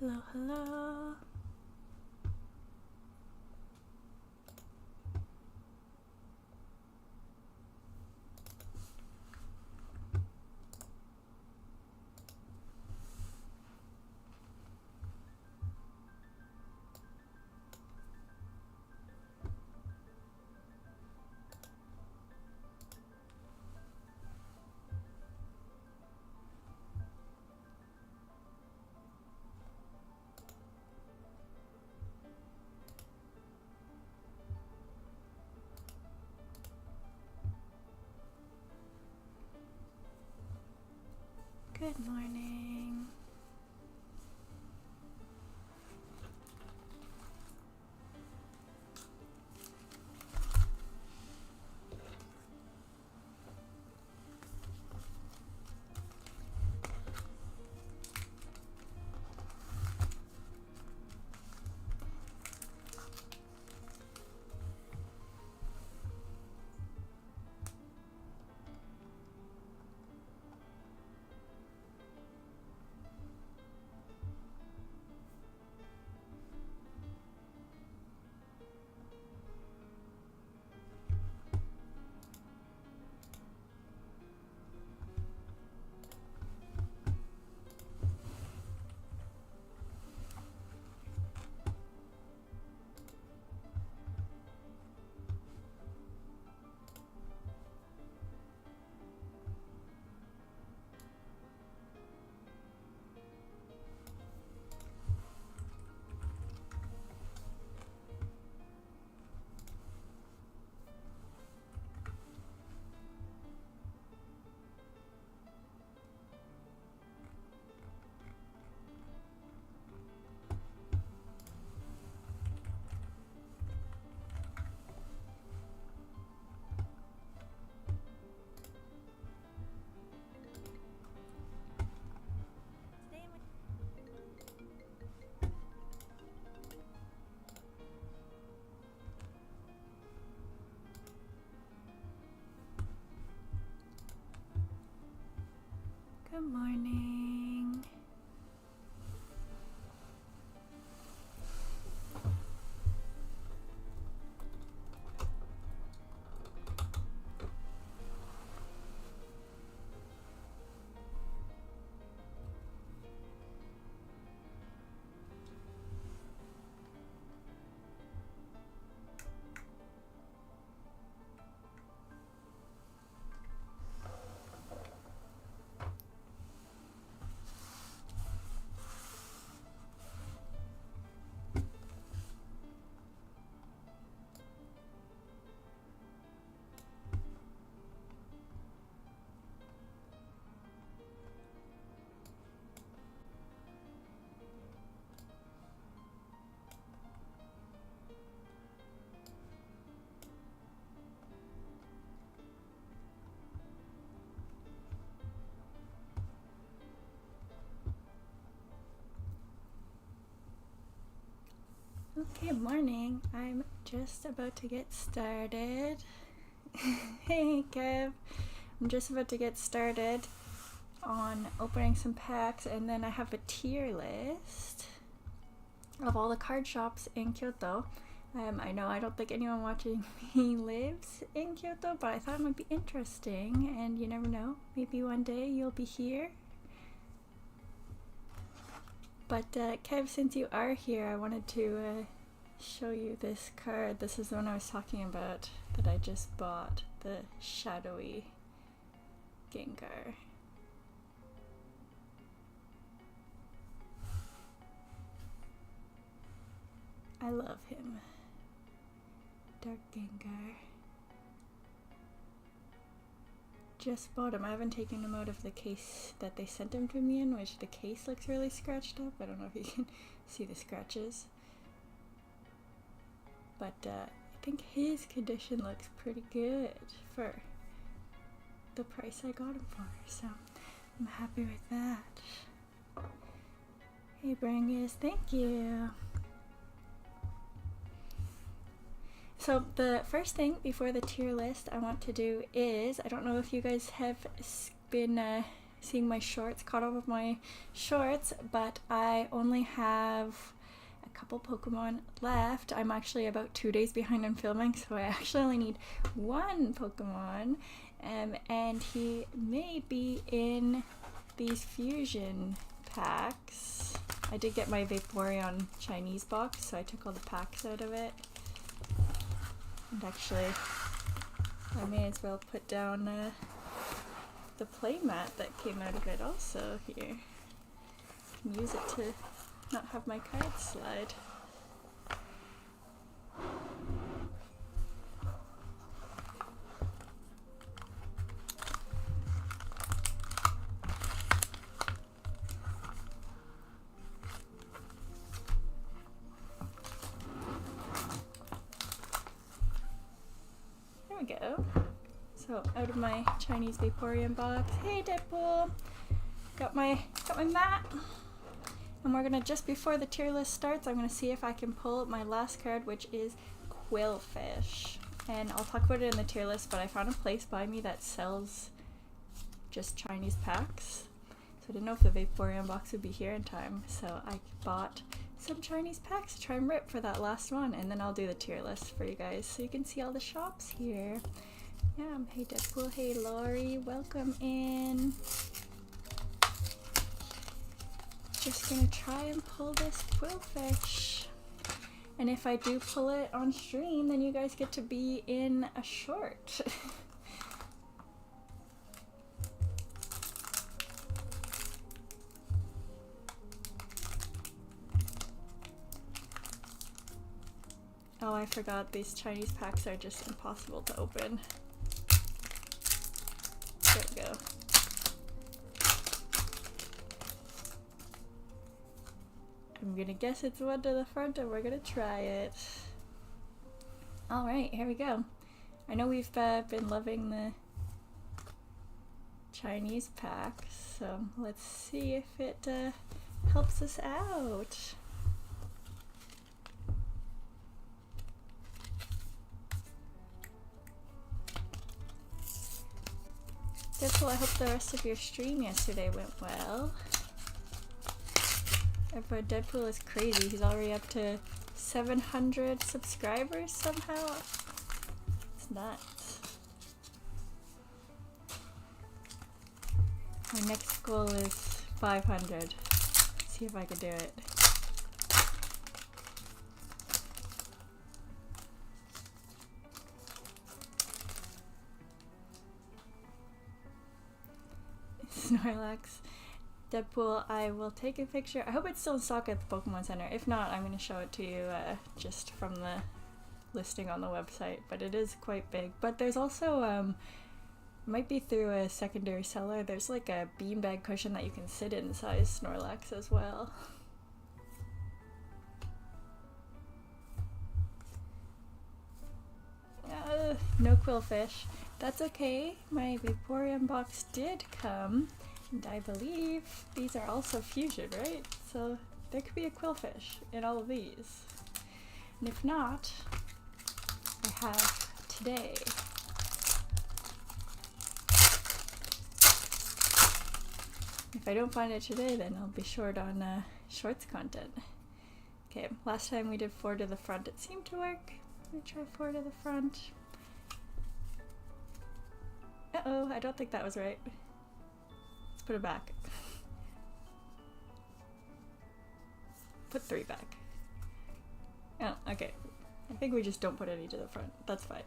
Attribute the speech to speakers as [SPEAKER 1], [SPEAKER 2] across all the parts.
[SPEAKER 1] Hello, hello. Good morning. Good morning. Okay, morning. I'm just about to get started. Hey, Kev. I'm just about to get started on opening some packs, and then I have a tier list of all the card shops in Kyoto. I know I don't think anyone watching me lives in Kyoto, but I thought it might be interesting, and you never know, maybe one day you'll be here. But Kev, since you are here, I wanted to show you this card. This is the one I was talking about that I just bought, the shadowy Gengar. I love him. Dark Gengar. Just bought him. I haven't taken him out of the case that they sent him to me in, which the case looks really scratched up. I don't know if you can see the scratches. But I think his condition looks pretty good for the price I got him for. So I'm happy with that. Hey Brangus, thank you. So the first thing before the tier list I want to do is, I don't know if you guys have been seeing my shorts, caught up with my shorts, but I only have a couple Pokemon left. I'm actually about 2 days behind on filming, so I actually only need one Pokemon, and he may be in these fusion packs. I did get my Vaporeon Chinese box, so I took all the packs out of it. And actually, I may as well put down the playmat that came out of it also here. I can use it to not have my cards slide. There we go. So out of my Chinese Vaporeon box. Hey Deadpool! Got my mat. And we're gonna, just before the tier list starts, I'm gonna see if I can pull my last card, which is Quillfish. And I'll talk about it in the tier list, but I found a place by me that sells just Chinese packs. So I didn't know if the Vaporeon box would be here in time. So I bought some Chinese packs to try and rip for that last one, and then I'll do the tier list for you guys so you can see all the shops here. Yeah, hey Deadpool, hey Lori, welcome in. Just gonna try and pull this Quillfish. And if I do pull it on stream, then you guys get to be in a short. Oh, I forgot, these Chinese packs are just impossible to open. There we go. I'm gonna guess it's one to the front and we're gonna try it. Alright, here we go. I know we've been loving the Chinese packs, so let's see if it helps us out. Deadpool, I hope the rest of your stream yesterday went well. But Deadpool is crazy. He's already up to 700 subscribers somehow. It's nuts. My next goal is 500. See if I can do it. Snorlax. Deadpool, I will take a picture. I hope it's still in stock at the Pokemon Center. If not, I'm going to show it to you just from the listing on the website. But it is quite big. But there's also, might be through a secondary seller, there's like a beanbag cushion that you can sit inside Snorlax as well. No Quillfish. That's okay. My Vaporeon box did come. And I believe these are also fusion, right? So there could be a Quillfish in all of these. And if not, I have today. If I don't find it today, then I'll be short on shorts content. Okay, last time we did 4 to the front. It seemed to work. Let me try 4 to the front. Uh-oh, I don't think that was right. Let's put it back. Put 3 back. Oh, okay. I think we just don't put any to the front. That's fine.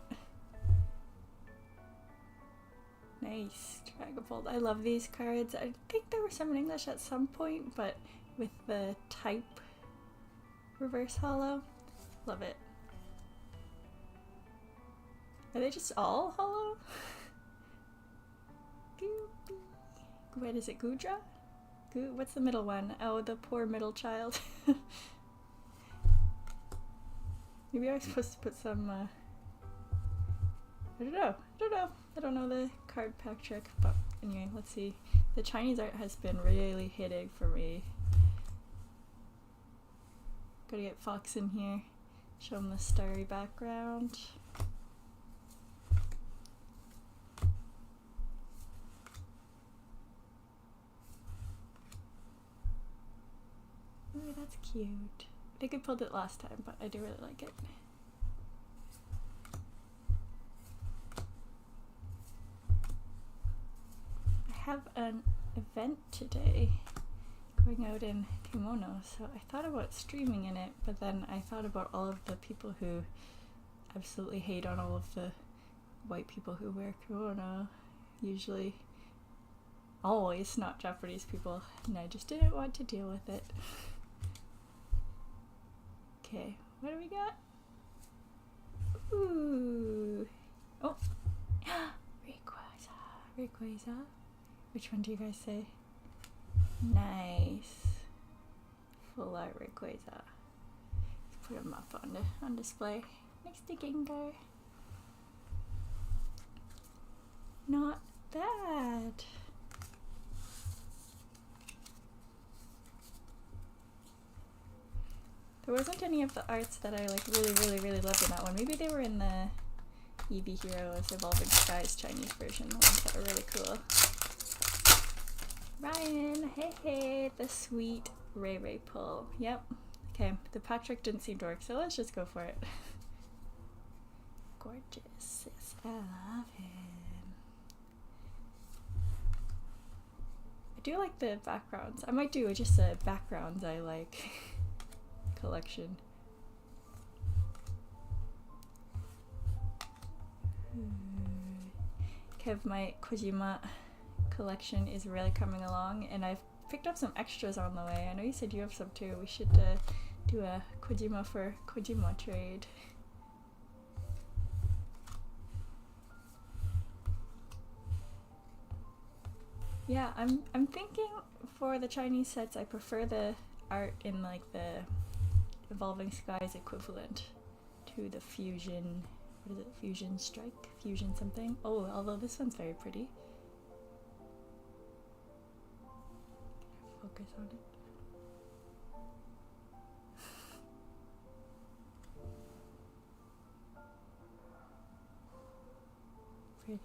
[SPEAKER 1] Nice. Dragapult. I love these cards. I think there were some in English at some point, but with the type reverse holo. Love it. Are they just all holo? What is it, Gudra? What's the middle one? Oh, the poor middle child. Maybe I was supposed to put some, I don't know. I don't know the card pack trick, but anyway, let's see. The Chinese art has been really hitting for me. Gotta get Fox in here. Show him the starry background. That's cute. I think I pulled it last time, but I do really like it. I have an event today going out in kimono, so I thought about streaming in it, but then I thought about all of the people who absolutely hate on all of the white people who wear kimono, usually always not Japanese people, and I just didn't want to deal with it. Okay, what do we got? Ooh. Oh. Rayquaza. Which one do you guys say? Nice. Full art Rayquaza. Let's put him up on display next to Gengar. Not bad. There wasn't any of the arts that I like really loved in that one. Maybe they were in the Eevee Heroes Evolving Skies Chinese version, the ones that were really cool. Ryan, hey, the sweet Ray pull. Yep. Okay, the Patrick didn't seem to work, so let's just go for it. Gorgeous. Yes, I love him. I do like the backgrounds. I might do just a backgrounds I like collection. Kev, my Kojima collection is really coming along, and I've picked up some extras on the way. I know you said you have some too. We should do a Kojima for Kojima trade. Yeah, I'm thinking for the Chinese sets I prefer the art in like the Evolving Skies equivalent to the Fusion, what is it, Fusion Strike? Fusion something? Oh, although this one's very pretty. Focus on it. Pretty.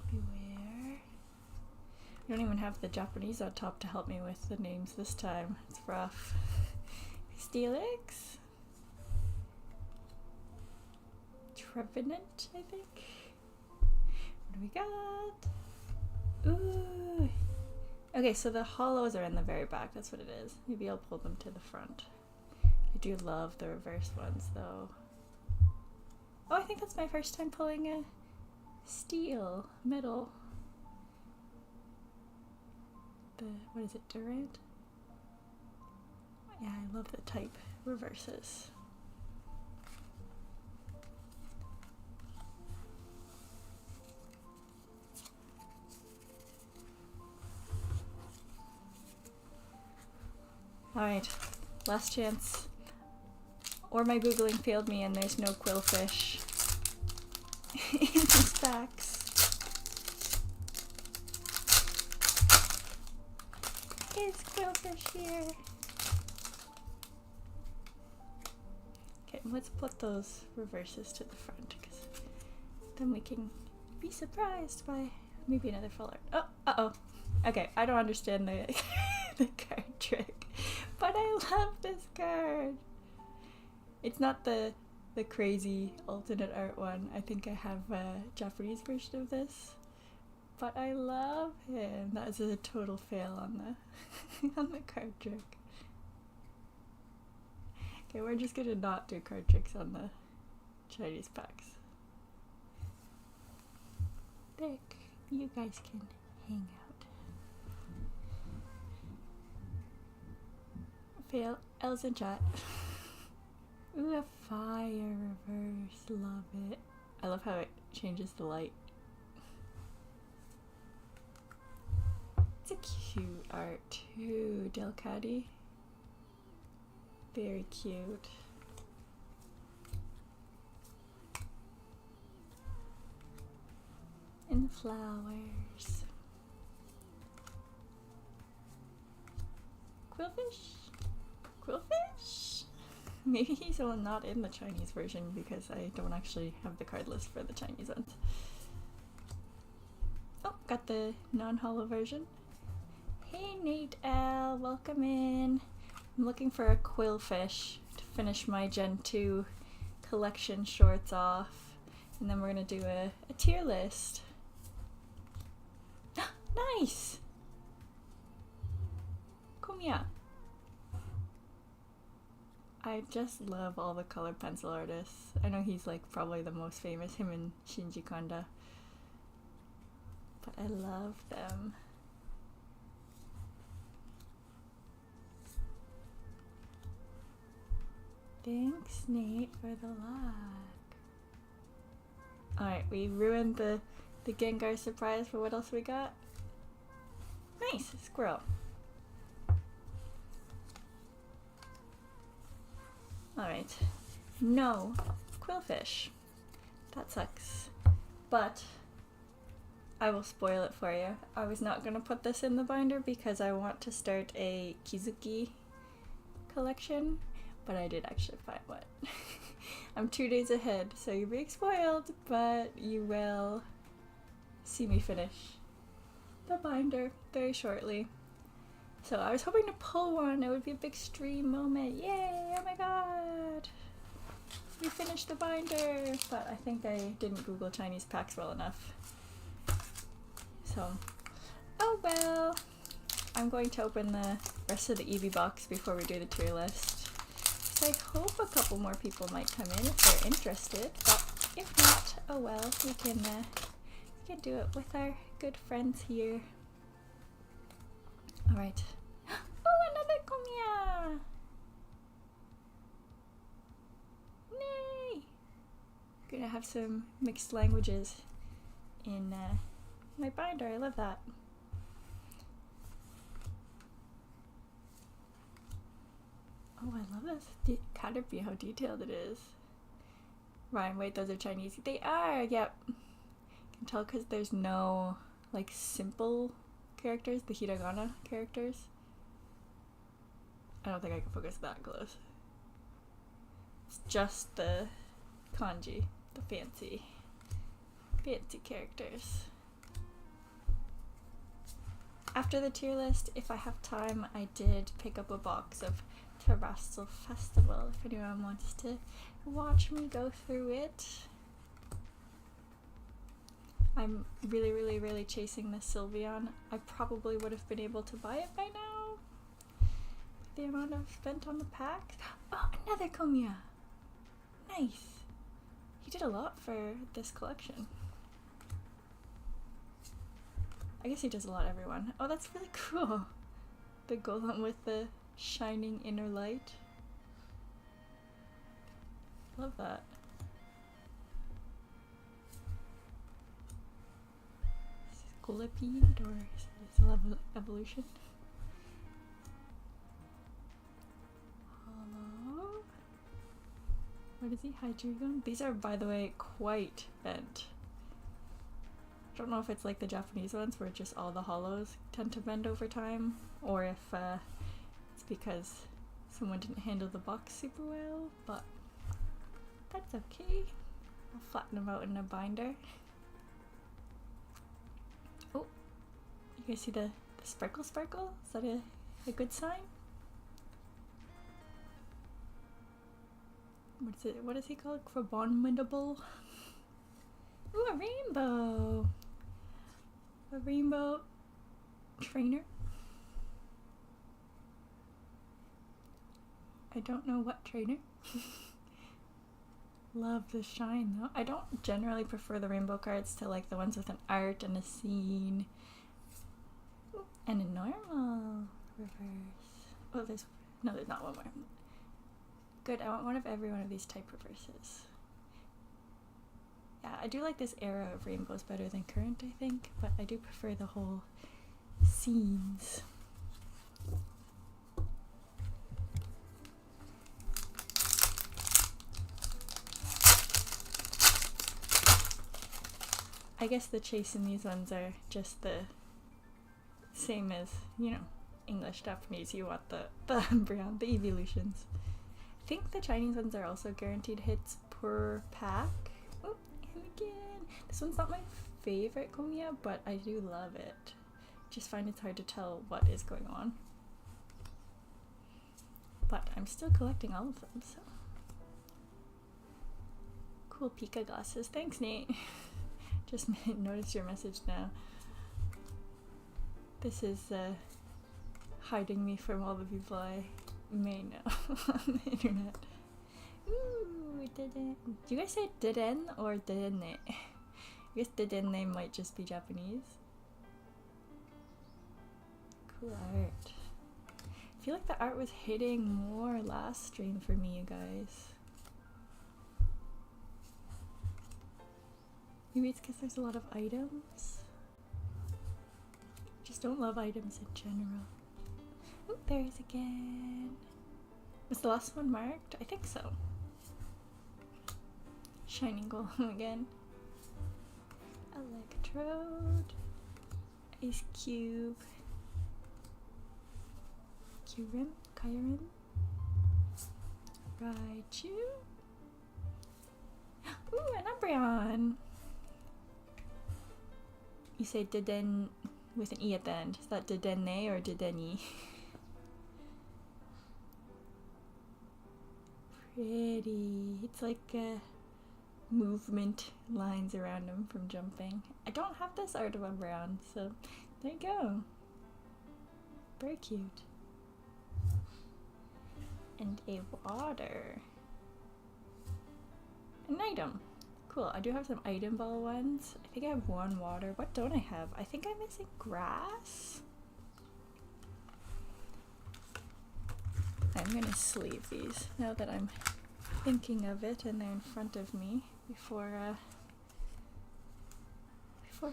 [SPEAKER 1] Beware. I don't even have the Japanese on top to help me with the names this time. It's rough. Steelix? Trevenant, I think? What do we got? Ooh! Okay, so the hollows are in the very back, that's what it is. Maybe I'll pull them to the front. I do love the reverse ones, though. Oh, I think that's my first time pulling a steel metal. The, what is it, Durant? Yeah, I love the type reverses. Alright, last chance. Or my Googling failed me and there's no quillfish in these packs. Is quillfish here? Okay, let's put those reverses to the front, because then we can be surprised by maybe another full art. Oh, uh-oh. Okay, I don't understand the, the card trick, but I love this card. It's not the crazy alternate art one. I think I have a Japanese version of this. But I love him. That was a total fail on the on the card trick. Okay, we're just gonna not do card tricks on the Chinese packs. There, you guys can hang out. Fail. L's in chat. Ooh, a fire reverse. Love it. I love how it changes the light. It's a cute art too, Delcati. Very cute. And flowers. Quillfish? Quillfish? Maybe he's not in the Chinese version because I don't actually have the card list for the Chinese ones. Oh, got the non-hollow version. Hey Nate L, welcome in. I'm looking for a quillfish to finish my Gen 2 collection shorts off. And then we're gonna do a tier list. Nice! Come here. I just love all the colored pencil artists. I know he's like probably the most famous, him and Shinji Kanda. But I love them. Thanks, Nate, for the like. Alright, we ruined the Gengar surprise, but what else we got? Nice! Squirrel. Alright. No quillfish. That sucks. But I will spoil it for you. I was not going to put this in the binder because I want to start a Kizuki collection, but I did actually find one. I'm 2 days ahead, so you're being spoiled, but you will see me finish the binder very shortly. So I was hoping to pull one. It would be a big stream moment. Yay! Oh my god! We finished the binder! But I think I didn't Google Chinese packs well enough. So, oh well. I'm going to open the rest of the Eevee box before we do the tier list. So I hope a couple more people might come in if they're interested. But if not, oh well. We can do it with our good friends here. Alright. Oh, another Komiya! Nay! Gonna have some mixed languages in my binder. I love that. Oh, I love this Caterpie, how detailed it is. Ryan, wait, those are Chinese. They are, yep. Can tell because there's no like simple characters, the hiragana characters. I don't think I can focus that close. It's just the kanji, the fancy characters. After the tier list, if I have time, I did pick up a box of Terrestrial Festival if anyone wants to watch me go through it. I'm really chasing this Sylveon. I probably would have been able to buy it by now. The amount I've spent on the pack. Oh, another Komiya! Nice! He did a lot for this collection. I guess he does a lot, everyone. Oh, that's really cool! The golem with the shining inner light. Love that. Scolipede, or is it evolution? Hello? What is he? Hydreigon? These are, by the way, quite bent. I don't know if it's like the Japanese ones where just all the hollows tend to bend over time, or if it's because someone didn't handle the box super well, but that's okay. I'll flatten them out in a binder. Oh, you guys see the sparkle? Is that a good sign? What is he called? Abominable? Ooh, a rainbow! A rainbow trainer? I don't know what trainer. Love the shine though. I don't generally prefer the rainbow cards to like the ones with an art and a scene. And a normal reverse. Oh, there's not one more. Good, I want one of every one of these type reverses. Yeah, I do like this era of rainbows better than current, I think, but I do prefer the whole scenes. I guess the chase in these ones are just the same as, you know, English, Japanese. You want the Umbreon, the evolutions. I think the Chinese ones are also guaranteed hits per pack. Oh, and again. This one's not my favorite Komiya, but I do love it. Just find it's hard to tell what is going on. But I'm still collecting all of them, so. Cool Pika glasses. Thanks, Nate. Just noticed your message now. This is hiding me from all the people I may know on the internet. Ooh, didn't. Do you guys say diden or didenne? I guess didenne might just be Japanese. Cool art. I feel like the art was hitting more last stream for me, you guys. Maybe it's because there's a lot of items. Just don't love items in general. Oh, there he is again. Was the last one marked? I think so. Shining Golem again. Electrode. Ice Cube. Kyurem? Kyurem? Raichu? Ooh, an Umbreon! You say diden with an E at the end. Is that didenne or dideni? Pretty. It's like movement lines around him from jumping. I don't have this art of Umbreon, so there you go. Very cute. And a water. An item. Cool, I do have some item ball ones. I think I have one water. What don't I have? I think I'm missing grass. I'm gonna sleeve these now that I'm thinking of it and they're in front of me before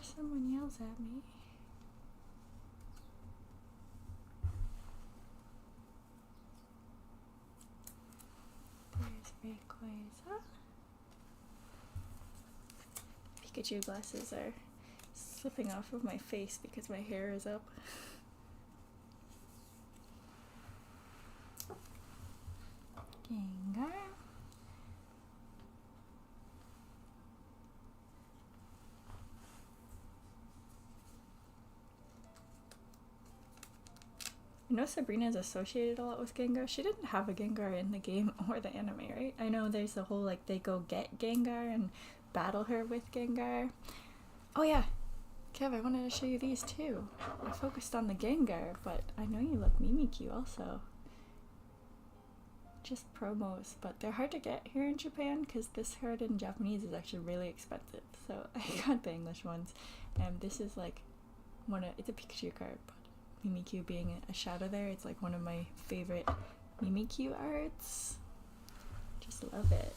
[SPEAKER 1] someone yells at me. There's Rayquaza. Pikachu glasses are slipping off of my face because my hair is up. Gengar. I know Sabrina is associated a lot with Gengar. She didn't have a Gengar in the game or the anime, right? I know there's the whole like they go get Gengar and battle her with Gengar. Oh yeah, Kev, I wanted to show you these too. I focused on the Gengar, but I know you love Mimikyu also. Just promos, but they're hard to get here in Japan because this card in Japanese is actually really expensive. So I got the English ones, and this is like it's a Pikachu card, but Mimikyu being a shadow there, it's like one of my favorite Mimikyu arts. Just love it.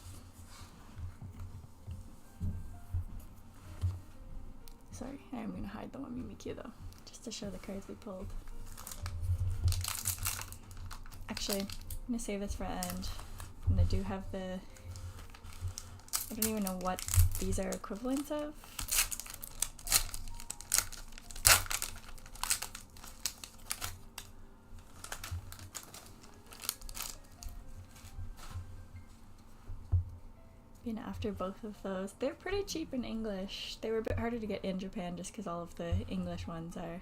[SPEAKER 1] Sorry, I am gonna hide the one Mimikyu though, just to show the cards we pulled. Actually, I'm gonna save this for end. And I do have the... I don't even know what these are equivalents of. Been after both of those. They're pretty cheap in English. They were a bit harder to get in Japan just because all of the English ones are...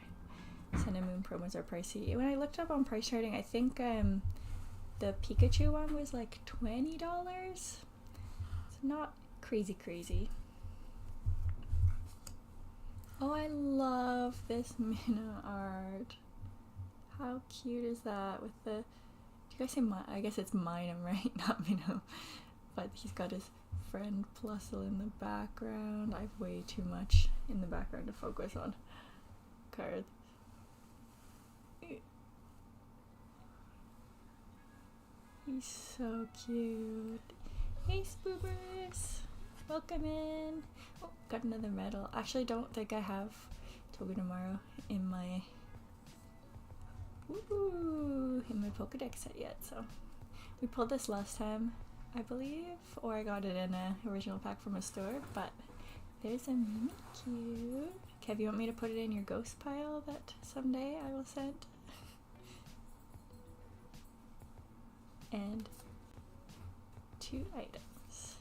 [SPEAKER 1] Sun and Moon promos are pricey. When I looked up on price charting, I think the Pikachu one was like $20. It's not crazy crazy. Oh, I love this Minna art. How cute is that with the... Do you guys say I guess it's Minam, right? Not Minnow. But he's got his friend Plusle in the background. I have way too much in the background to focus on cards. He's so cute. Hey Spoobers! Welcome in! Oh, got another medal. Actually, don't think I have Togedemaru in my Pokedex set yet, so we pulled this last time, I believe, or I got it in a original pack from a store, but there's a Mimikyu. Kev, you want me to put it in your ghost pile that someday I will send? And 2 items.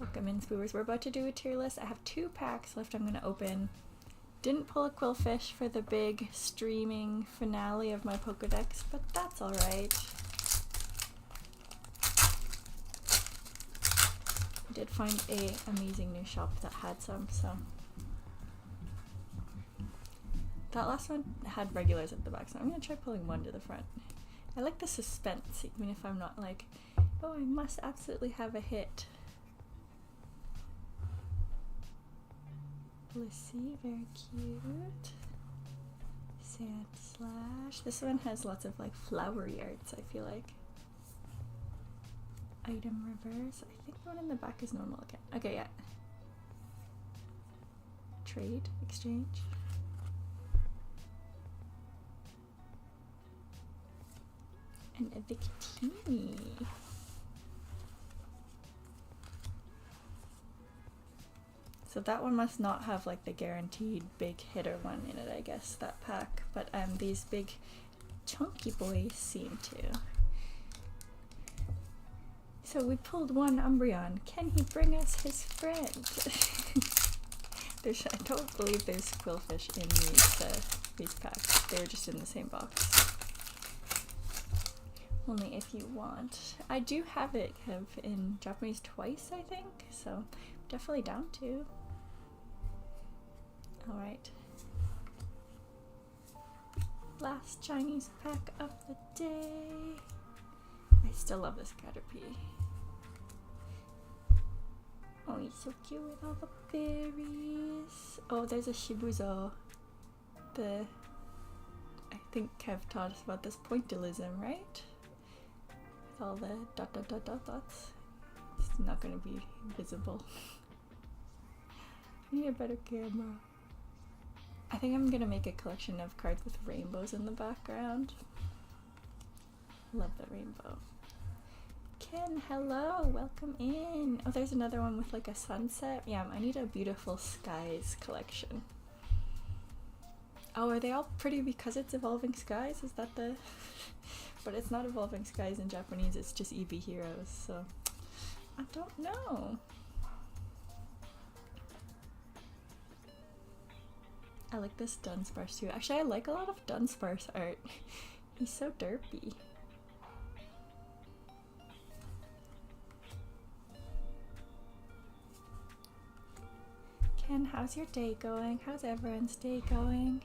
[SPEAKER 1] Welcome in, spoobers. We're about to do a tier list. I have 2 packs left I'm gonna open. Didn't pull a Quillfish for the big streaming finale of my Pokedex, but that's alright. I did find a amazing new shop that had some, so. That last one had regulars at the back, so I'm gonna try pulling one to the front. I like the suspense, even if I'm not like, oh, I must absolutely have a hit. Blissey, very cute. Sand Slash. This one has lots of like flowery arts, I feel like. Item reverse. I think the one in the back is normal again. Okay, yeah. Trade, exchange. And a Victini. So that one must not have like the guaranteed big hitter one in it, I guess, that pack. But these big chunky boys seem to. So we pulled one Umbreon. Can he bring us his friend? I don't believe there's Quillfish in these packs. They were just in the same box. Only if you want. I do have it in Japanese twice, I think, so definitely down to. Alright. Last Chinese pack of the day. I still love this Caterpie. Oh, he's so cute with all the berries. Oh, there's a Shibuzo. I think Kev taught us about this pointillism, right? With all the dots. It's not going to be visible. I need a better camera. I think I'm going to make a collection of cards with rainbows in the background. Love the rainbow. Ken, hello, welcome in. Oh, there's another one with like a sunset. Yeah, I need a beautiful skies collection. Oh, are they all pretty because it's Evolving Skies? Is that the... But it's not Evolving Skies in Japanese, it's just EV Heroes, so... I don't know. I like this Dunsparce too. Actually, I like a lot of Dunsparce art. He's so derpy. Ken, how's your day going? How's everyone's day going?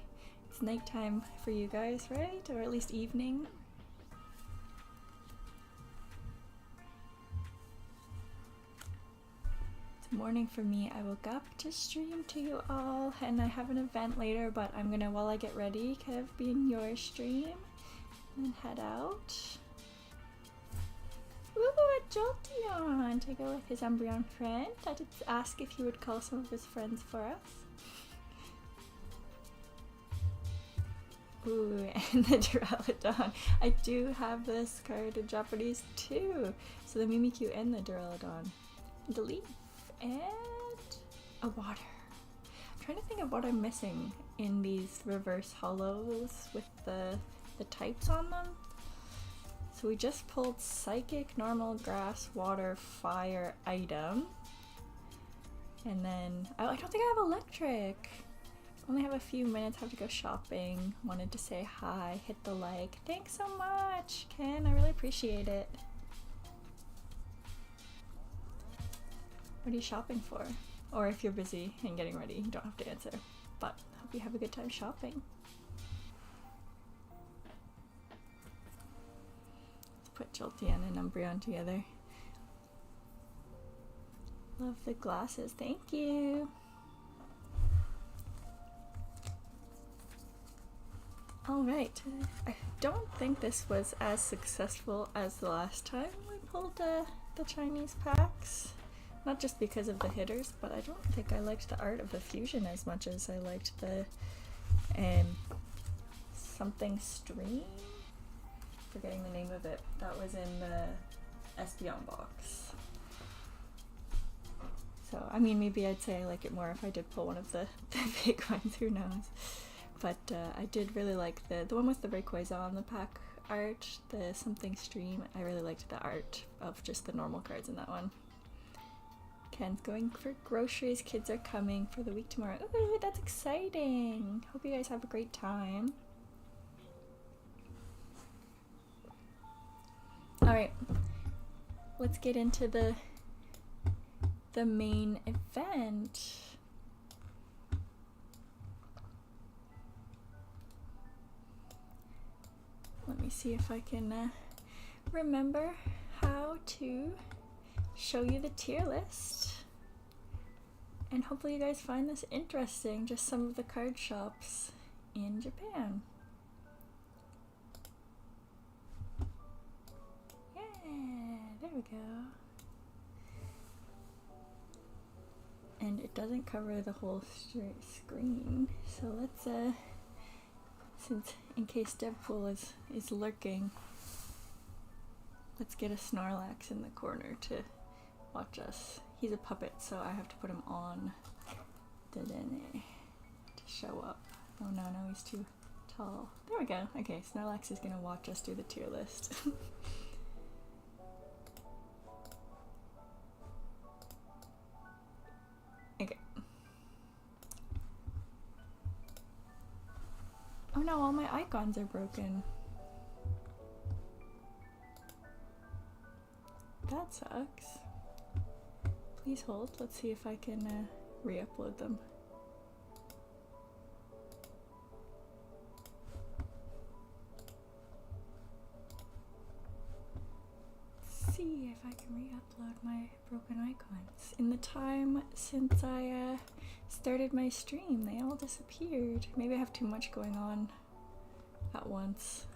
[SPEAKER 1] It's nighttime for you guys, right? Or at least evening? It's morning for me. I woke up to stream to you all, and I have an event later, but I'm gonna, while I get ready, kind of be in your stream, and then head out. Ooh, a Jolteon to go with his Umbreon friend. I did ask if he would call some of his friends for us. Ooh, and the Duraludon. I do have this card in Japanese too. So the Mimikyu and the Duraludon. The leaf and a water. I'm trying to think of what I'm missing in these reverse hollows with the types on them. So we just pulled Psychic, Normal, Grass, Water, Fire item. And then, I don't think I have Electric. Only have a few minutes, have to go shopping. Wanted to say hi, hit the like. Thanks so much, Ken, I really appreciate it. What are you shopping for? Or if you're busy and getting ready, you don't have to answer. But hope you have a good time shopping. Put Jolteon and Umbreon together. Love the glasses, thank you. Alright, I don't think this was as successful as the last time we pulled the Chinese packs. Not just because of the hitters, but I don't think I liked the art of the fusion as much as I liked the something stream? Forgetting the name of it. That was in the Espeon box. So, I mean, maybe I'd say I like it more if I did pull one of the big ones, who knows. But I did really like the one with the Rayquaza on the pack art, the something stream. I really liked the art of just the normal cards in that one. Ken's going for groceries. Kids are coming for the week tomorrow. Ooh, that's exciting. Hope you guys have a great time. Alright, let's get into the main event. Let me see if I can remember how to show you the tier list. And hopefully you guys find this interesting, just some of the card shops in Japan. Yeah, there we go. And it doesn't cover the whole screen, so let's since in case Deadpool is lurking, let's get a Snorlax in the corner to watch us. He's a puppet, so I have to put him on to show up. Oh no, he's too tall. There we go. Okay, Snorlax is gonna watch us do the tier list. Okay. Oh no, all my icons are broken. That sucks. Please hold. Let's see if I can re-upload them. Let's see if I can re-upload my broken icons. In the time since I started my stream, they all disappeared. Maybe I have too much going on at once.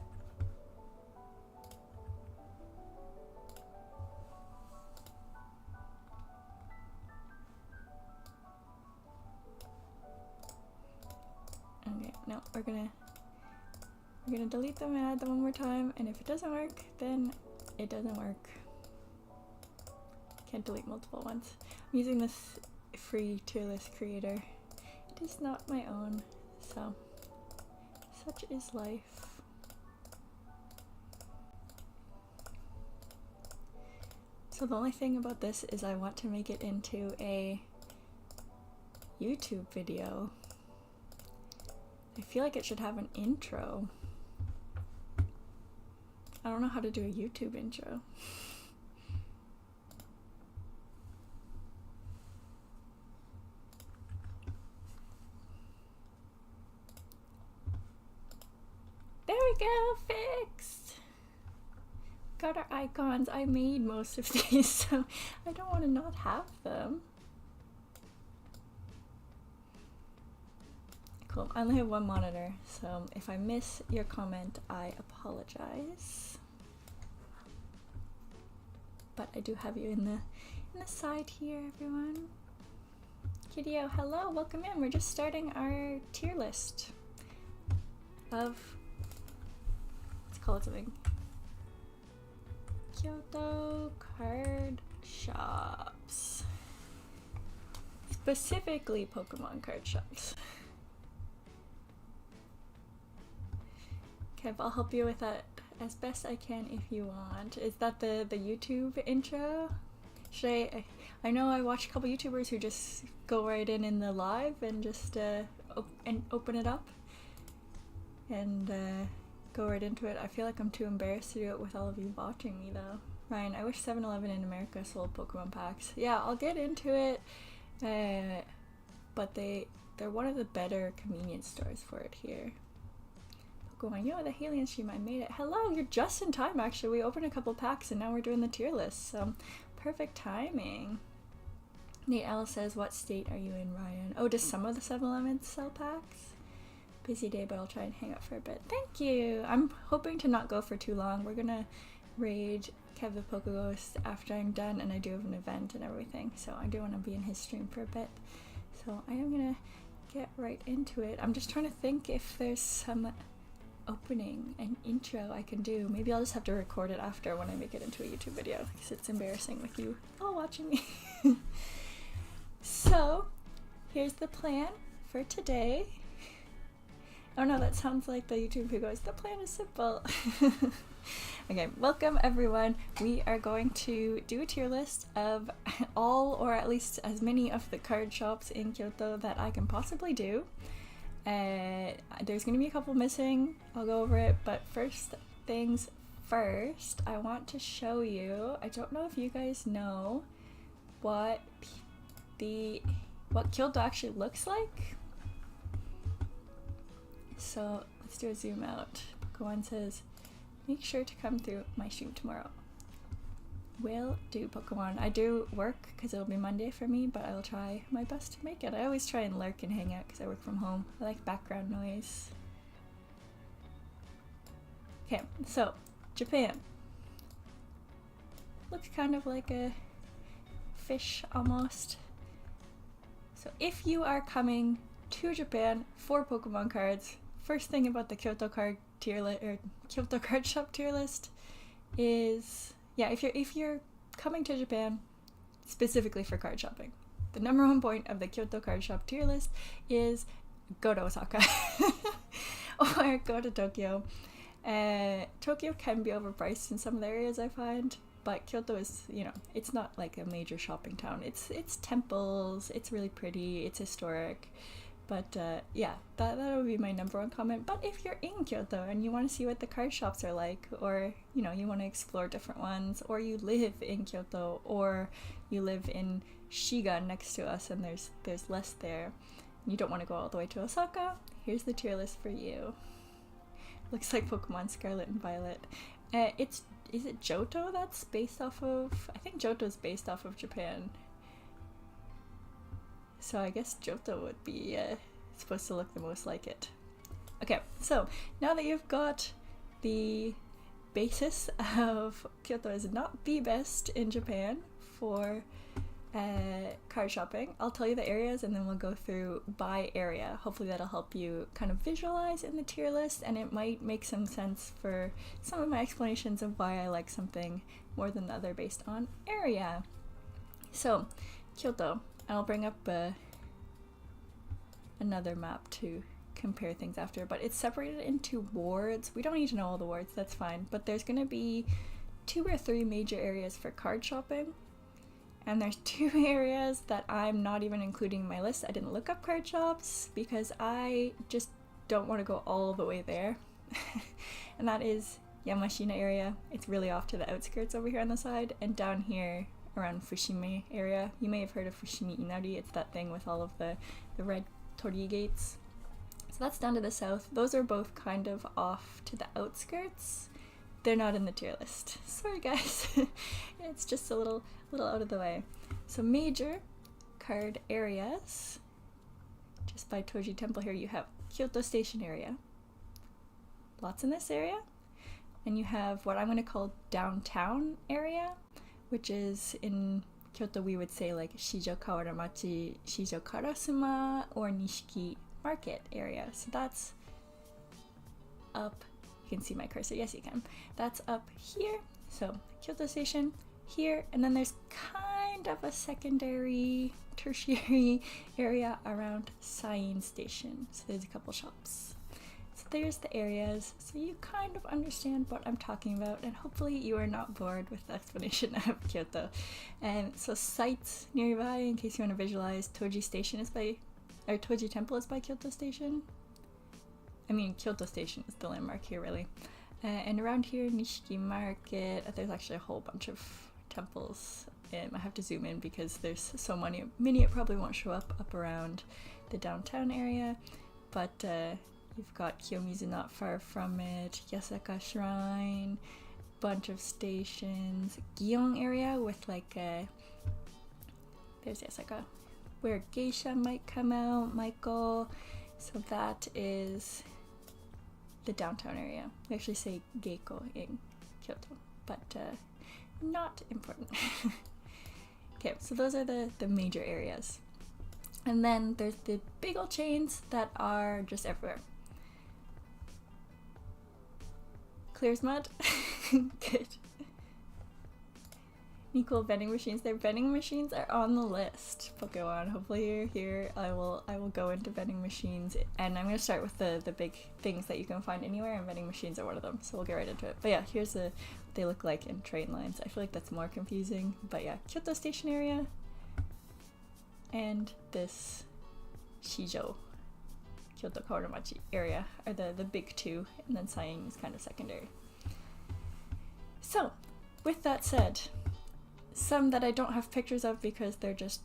[SPEAKER 1] Okay, no, we're gonna delete them and add them one more time, and if it doesn't work, then it doesn't work. Can't delete multiple ones. I'm using this free tier list creator. It is not my own, so such is life. So the only thing about this is I want to make it into a YouTube video. I feel like it should have an intro. I don't know how to do a YouTube intro. There we go, fixed! Got our icons. I made most of these, so I don't want to not have them. Cool. I only have one monitor, so if I miss your comment, I apologize. But I do have you in the side here, everyone. Kiddio, hello, welcome in. We're just starting our tier list of, let's call it something. Kyoto card shops. Specifically Pokemon card shops. Kev, I'll help you with that as best I can if you want. Is that the YouTube intro? Should I know I watch a couple YouTubers who just go right in the live and just open it up and go right into it. I feel like I'm too embarrassed to do it with all of you watching me though. Ryan, I wish 7-Eleven in America sold Pokemon packs. Yeah, I'll get into it, but they're one of the better convenience stores for it here. Going, yo, the Halion stream, I made it. Hello, you're just in time actually. We opened a couple packs and now we're doing the tier list, so perfect timing. Nate L says, what state are you in, Ryan? Oh, does some of the 7-Elevens sell packs? Busy day, but I'll try and hang out for a bit. Thank you! I'm hoping to not go for too long. We're gonna raid Kev the Pokeghost after I'm done, and I do have an event and everything, so I do want to be in his stream for a bit. So I am gonna get right into it. I'm just trying to think if there's some opening and intro I can do. Maybe I'll just have to record it after when I make it into a YouTube video because it's embarrassing with you all watching me. So here's the plan for today. Oh no, that sounds like the YouTube who goes, the plan is simple. Okay, welcome everyone. We are going to do a tier list of all, or at least as many of the card shops in Kyoto that I can possibly do. There's going to be a couple missing. I'll go over it, but first things first, I want to show you, I don't know if you guys know what Kyoto actually looks like. So let's do a zoom out. Pokemon says, make sure to come through my stream tomorrow. Will do, Pokemon. I do work because it'll be Monday for me, but I'll try my best to make it. I always try and lurk and hang out because I work from home. I like background noise. Okay, so Japan. Looks kind of like a fish almost. So if you are coming to Japan for Pokemon cards, first thing about the Kyoto card Kyoto card shop tier list is, yeah, if you're coming to Japan specifically for card shopping, the number one point of the Kyoto card shop tier list is go to Osaka or go to Tokyo. Tokyo can be overpriced in some of the areas, I find, but Kyoto is, you know, it's not like a major shopping town. It's temples, it's really pretty, it's historic. But yeah, that would be my number one comment. But if you're in Kyoto and you want to see what the card shops are like, or you know, you want to explore different ones, or you live in Kyoto, or you live in Shiga next to us and there's less there, you don't want to go all the way to Osaka, here's the tier list for you. Looks like Pokemon Scarlet and Violet. Is it Johto that's based off of? I think Johto's based off of Japan. So I guess Johto would be supposed to look the most like it. Okay, so now that you've got the basis of Kyoto is not the best in Japan for card shopping, I'll tell you the areas and then we'll go through by area. Hopefully that'll help you kind of visualize in the tier list, and it might make some sense for some of my explanations of why I like something more than the other based on area. So, Kyoto. I'll bring up another map to compare things after, but it's separated into wards. We don't need to know all the wards, that's fine, but there's going to be 2 or 3 major areas for card shopping, and there's 2 areas that I'm not even including in my list. I didn't look up card shops because I just don't want to go all the way there. And that is Yamashina area. It's really off to the outskirts over here on the side, and down here around Fushimi area. You may have heard of Fushimi Inari. It's that thing with all of the red torii gates. So that's down to the south. Those are both kind of off to the outskirts. They're not in the tier list. Sorry guys. It's just a little out of the way. So major card areas. Just by Toji Temple here you have Kyoto Station area. Lots in this area. And you have what I'm going to call downtown area, which is in Kyoto we would say like Shijo Kawaramachi, Shijo Karasuma, or Nishiki Market area. So that's up, you can see my cursor, yes you can. That's up here, so Kyoto Station here, and then there's kind of a secondary, tertiary area around Sain Station. So there's a couple shops. So there's the areas, so you kind of understand what I'm talking about, and hopefully you are not bored with the explanation of Kyoto. And so sites nearby, in case you want to visualize, Toji Temple is by Kyoto Station. I mean, Kyoto Station is the landmark here, really. And around here, Nishiki Market, there's actually a whole bunch of temples. I have to zoom in because there's so many it probably won't show up around the downtown area, but you've got Kiyomizu not far from it, Yasaka Shrine, bunch of stations, Gion area with like there's Yasaka, where Geisha might come out, Michael. So that is the downtown area. We actually say Geiko in Kyoto, but not important. Okay, so those are the major areas. And then there's the big old chains that are just everywhere. Clear as mud? Good. Any cool vending machines? Their vending machines are on the list, Pokemon. Hopefully you're here. I will go into vending machines, and I'm gonna start with the big things that you can find anywhere, and vending machines are one of them. So we'll get right into it. But yeah, here's what they look like in train lines. I feel like that's more confusing. But yeah, Kyoto Station area, and this Shijo, Kyoto Kawaramachi area are the big two, and then Saying is kind of secondary. So, with that said, some that I don't have pictures of because they're just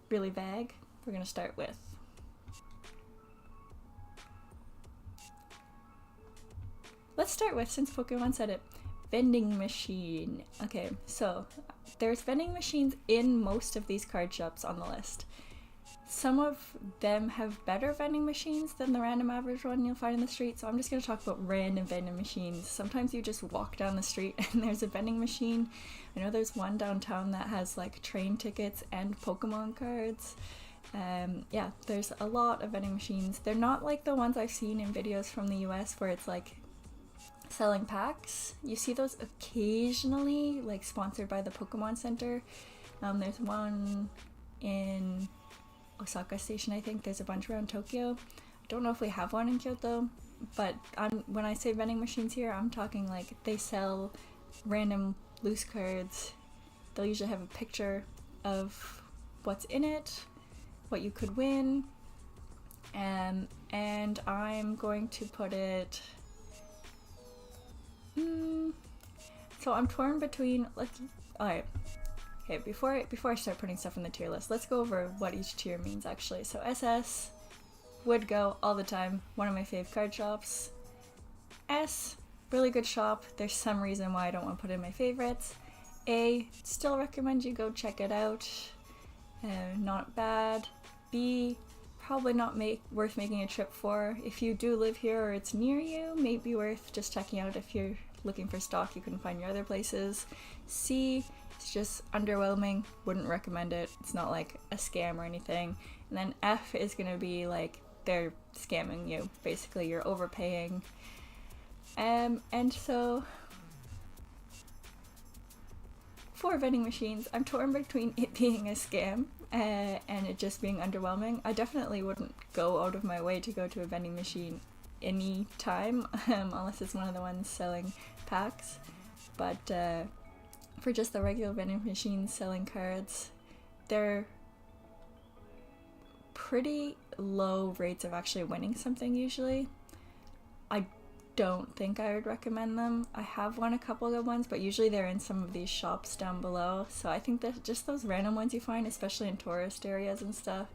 [SPEAKER 1] really vague, we're gonna start with. Let's start with, since Pokemon said it, vending machine. Okay, so there's vending machines in most of these card shops on the list. Some of them have better vending machines than the random average one you'll find in the street, so I'm just going to talk about random vending machines. Sometimes you just walk down the street and there's a vending machine. I know there's one downtown that has like train tickets and Pokemon cards. Yeah, there's a lot of vending machines. They're not like the ones I've seen in videos from the US where it's like selling packs. You see those occasionally, like sponsored by the Pokemon Center. There's one in Osaka Station, I think. There's a bunch around Tokyo. I don't know if we have one in Kyoto, but when I say vending machines here, I'm talking like they sell random loose cards. They'll usually have a picture of what's in it, what you could win, and I'm going to put it. So I'm torn between. Alright. Okay, before I start putting stuff in the tier list, let's go over what each tier means actually. So SS, would go all the time, one of my fave card shops. S, really good shop, there's some reason why I don't want to put in my favorites. A, still recommend you go check it out, not bad. B, probably not worth making a trip for. If you do live here or it's near you, maybe worth just checking out if you're looking for stock you couldn't find your other places. C, it's just underwhelming, wouldn't recommend it. It's not like a scam or anything. And then F is gonna be like they're scamming you. Basically, you're overpaying. And so for vending machines, I'm torn between it being a scam and it just being underwhelming. I definitely wouldn't go out of my way to go to a vending machine any time, unless it's one of the ones selling packs. But for just the regular vending machines selling cards, they're pretty low rates of actually winning something usually. I don't think I would recommend them. I have won a couple good ones, but usually they're in some of these shops down below. So I think that just those random ones you find, especially in tourist areas and stuff,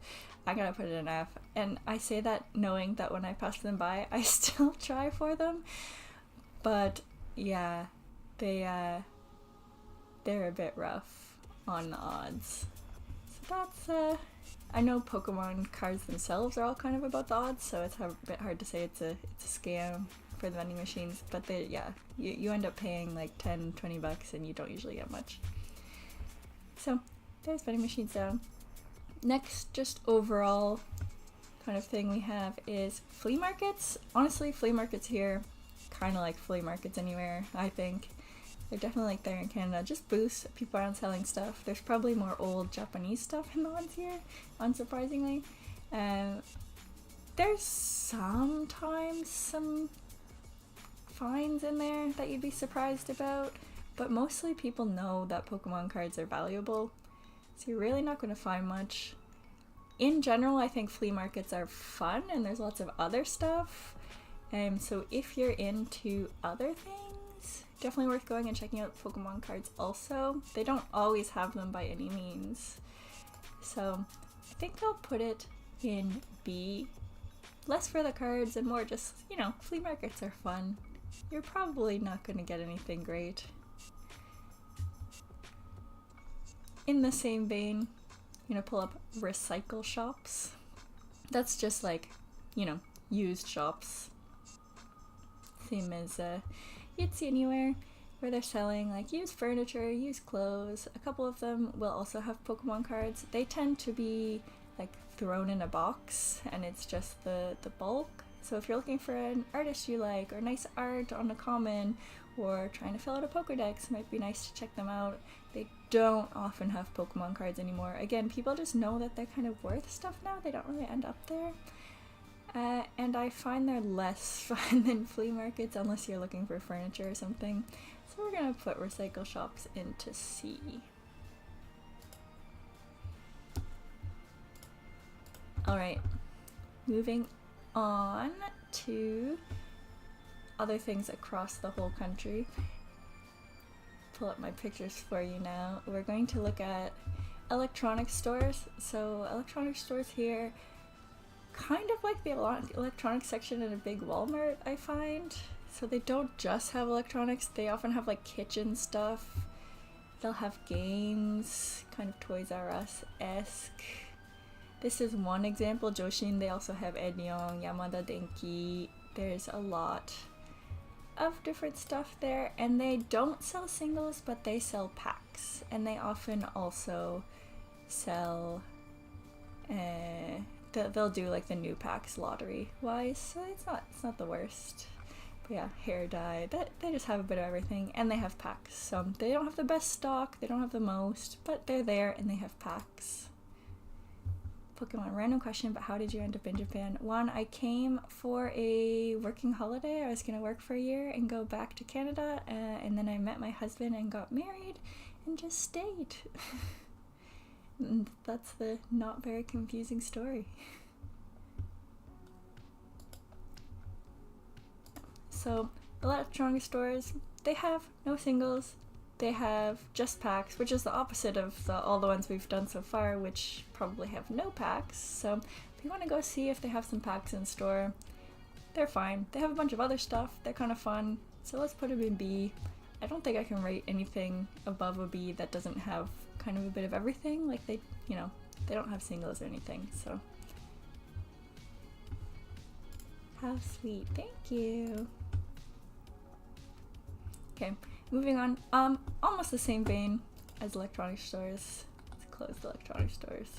[SPEAKER 1] I gotta put it in F. And I say that knowing that when I pass them by, I still try for them. But yeah, they're a bit rough on the odds. So that's I know Pokemon cards themselves are all kind of about the odds, so it's a bit hard to say it's a scam for the vending machines, but you end up paying like 10-20 bucks and you don't usually get much. So there's vending machines down. Next, just overall kind of thing we have is flea markets. Honestly, flea markets here kind of like flea markets anywhere, I think. They're definitely like there in Canada, just booths, people around selling stuff. There's probably more old Japanese stuff in the ones here, unsurprisingly. There's sometimes some finds in there that you'd be surprised about, but mostly people know that Pokemon cards are valuable, so you're really not going to find much. In general, I think flea markets are fun and there's lots of other stuff, so if you're into other things, definitely worth going and checking out Pokemon cards also. They don't always have them by any means. So I think I'll put it in B. Less for the cards and more just, flea markets are fun. You're probably not going to get anything great. In the same vein, pull up recycle shops. That's just like, used shops. Same as you'd see anywhere where they're selling like used furniture, used clothes. A couple of them will also have Pokemon cards. They tend to be like thrown in a box and it's just the bulk. So if you're looking for an artist you like or nice art on a common or trying to fill out a Pokédex, it might be nice to check them out. They don't often have Pokemon cards anymore. Again, people just know that they're kind of worth stuff now. They don't really end up there. And I find they're less fun than flea markets unless you're looking for furniture or something. So we're gonna put recycle shops into C. Alright, moving on to other things across the whole country. Pull up my pictures for you now. We're going to look at electronic stores. So electronic stores here, kind of like the electronics section in a big Walmart, I find. So they don't just have electronics, they often have like kitchen stuff. They'll have games, kind of Toys R Us-esque. This is one example, Joshin. They also have Ednyong, Yamada Denki. There's a lot of different stuff there, and they don't sell singles, but they sell packs, and they often also sell they'll do like the new packs lottery wise, so it's not the worst. But yeah, hair dye, they just have a bit of everything, and they have packs. So they don't have the best stock, they don't have the most, but they're there and they have packs. Pokemon, random question, but how did you end up in Japan? One, I came for a working holiday. I was gonna work for a year and go back to Canada, and then I met my husband and got married and just stayed. And that's the not very confusing story. So electronic stores, they have no singles. They have just packs, which is the opposite of all the ones we've done so far, which probably have no packs. So if you want to go see if they have some packs in store, they're fine. They have a bunch of other stuff. They're kind of fun. So let's put them in B. I don't think I can rate anything above a B that doesn't have kind of a bit of everything. Like they don't have singles or anything. So how sweet. Thank you. Okay. Moving on, almost the same vein as electronic stores. Let's close the electronic stores.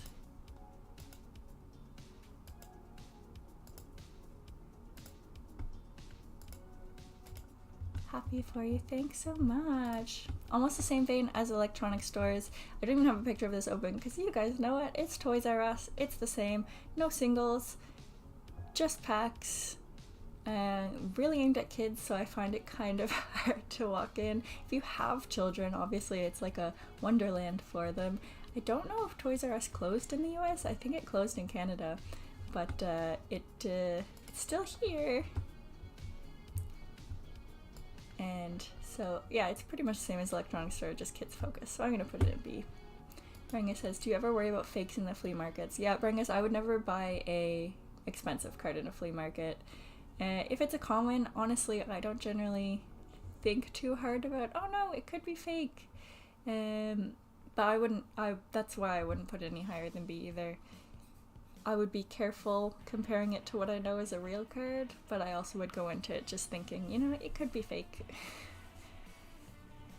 [SPEAKER 1] Happy for you, thanks so much. Almost the same vein as electronic stores. I don't even have a picture of this open because you guys know it. It's Toys R Us, it's the same. No singles, just packs. Really aimed at kids, so I find it kind of hard to walk in. If you have children, obviously it's like a wonderland for them. I don't know if Toys R Us closed in the US. I think it closed in Canada, but it's still here. And so yeah, it's pretty much the same as electronic store, just kids focused. So I'm gonna put it in B. Brengus says, do you ever worry about fakes in the flea markets? Yeah, Brengus, I would never buy a expensive card in a flea market. If it's a common, honestly, I don't generally think too hard about, oh no, it could be fake. But that's why I wouldn't put it any higher than B either. I would be careful comparing it to what I know is a real card, but I also would go into it just thinking, it could be fake.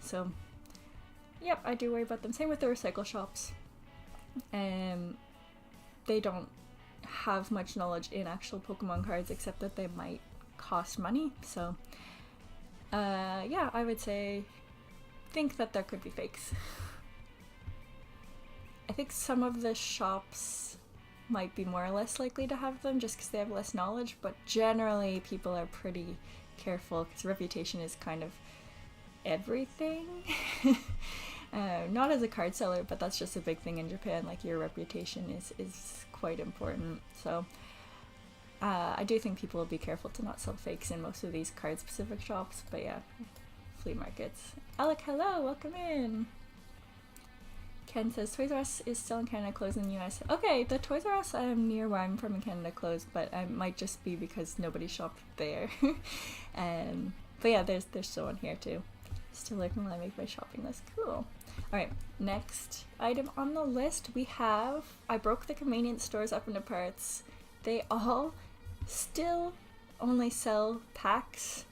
[SPEAKER 1] So, yep, I do worry about them. Same with the recycle shops. They don't have much knowledge in actual Pokemon cards except that they might cost money, so yeah, I would say think that there could be fakes. I think some of the shops might be more or less likely to have them just because they have less knowledge, but generally people are pretty careful because reputation is kind of everything. Not as a card seller, but that's just a big thing in Japan. Like, your reputation is quite important. So I do think people will be careful to not sell fakes in most of these card specific shops, but yeah, flea markets. Alec, hello, welcome in. Ken says Toys R Us is still in Canada, closed in the US. Okay, the Toys R Us near where I'm from in Canada closed, but it might just be because nobody shopped there. But yeah, there's still one here too. Still looking while I make my shopping list. Cool. Alright, next item on the list we have, I broke the convenience stores up into parts. They all still only sell packs,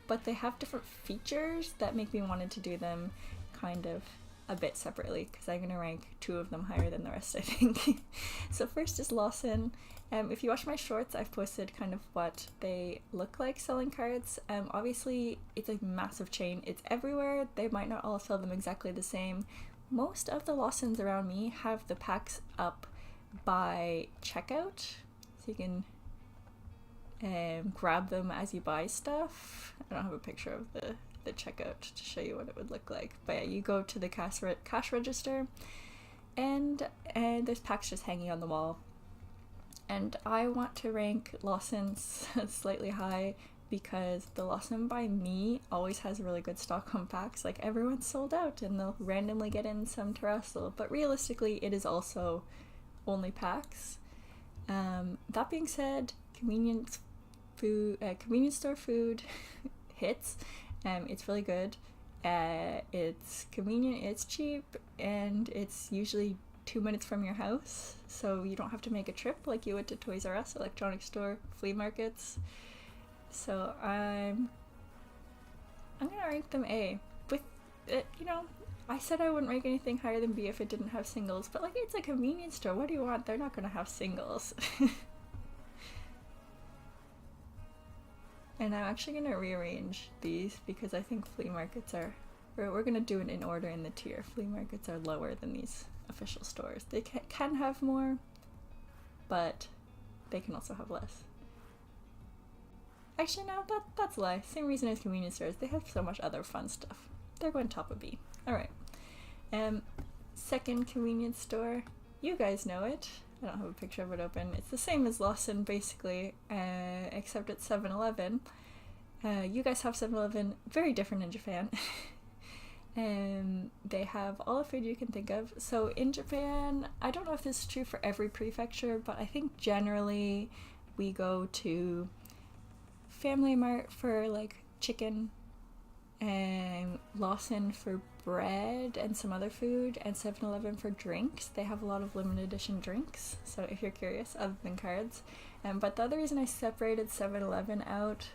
[SPEAKER 1] but they have different features that make me wanted to do them kind of a bit separately, because I'm going to rank two of them higher than the rest, I think. So first is Lawson. If you watch my shorts, I've posted kind of what they look like selling cards. Obviously, it's a massive chain. It's everywhere. They might not all sell them exactly the same, most of the Lawsons around me have the packs up by checkout, so you can grab them as you buy stuff. I don't have a picture of the checkout to show you what it would look like, but yeah, you go to the cash register and there's packs just hanging on the wall. And I want to rank Lawson's slightly high because the Lawson by me always has really good stock on packs. Like, everyone's sold out and they'll randomly get in some terrestrial, but realistically it is also only packs. That being said, convenience store food hits. It's really good. It's convenient, it's cheap, and it's usually 2 minutes from your house, so you don't have to make a trip like you would to Toys R Us, electronics store, flea markets. So I'm gonna rank them A. With it, I said I wouldn't rank anything higher than B if it didn't have singles, but like, it's a convenience store. What do you want? They're not gonna have singles. And I'm actually gonna rearrange these because I think flea markets are. We're gonna do it in order in the tier. Flea markets are lower than these official stores. They can have more, but they can also have less. Actually, no, that's a lie. Same reason as convenience stores. They have so much other fun stuff. They're going top of B. Alright. Second convenience store. You guys know it. I don't have a picture of it open. It's the same as Lawson, basically, except it's 7-Eleven. You guys have 7-Eleven. Very different in Japan. They have all the food you can think of. So in Japan, I don't know if this is true for every prefecture, but I think generally we go to Family Mart for like chicken, and Lawson for bread and some other food, and 7-Eleven for drinks. They have a lot of limited edition drinks, so if you're curious, other than cards. But the other reason I separated 7-Eleven out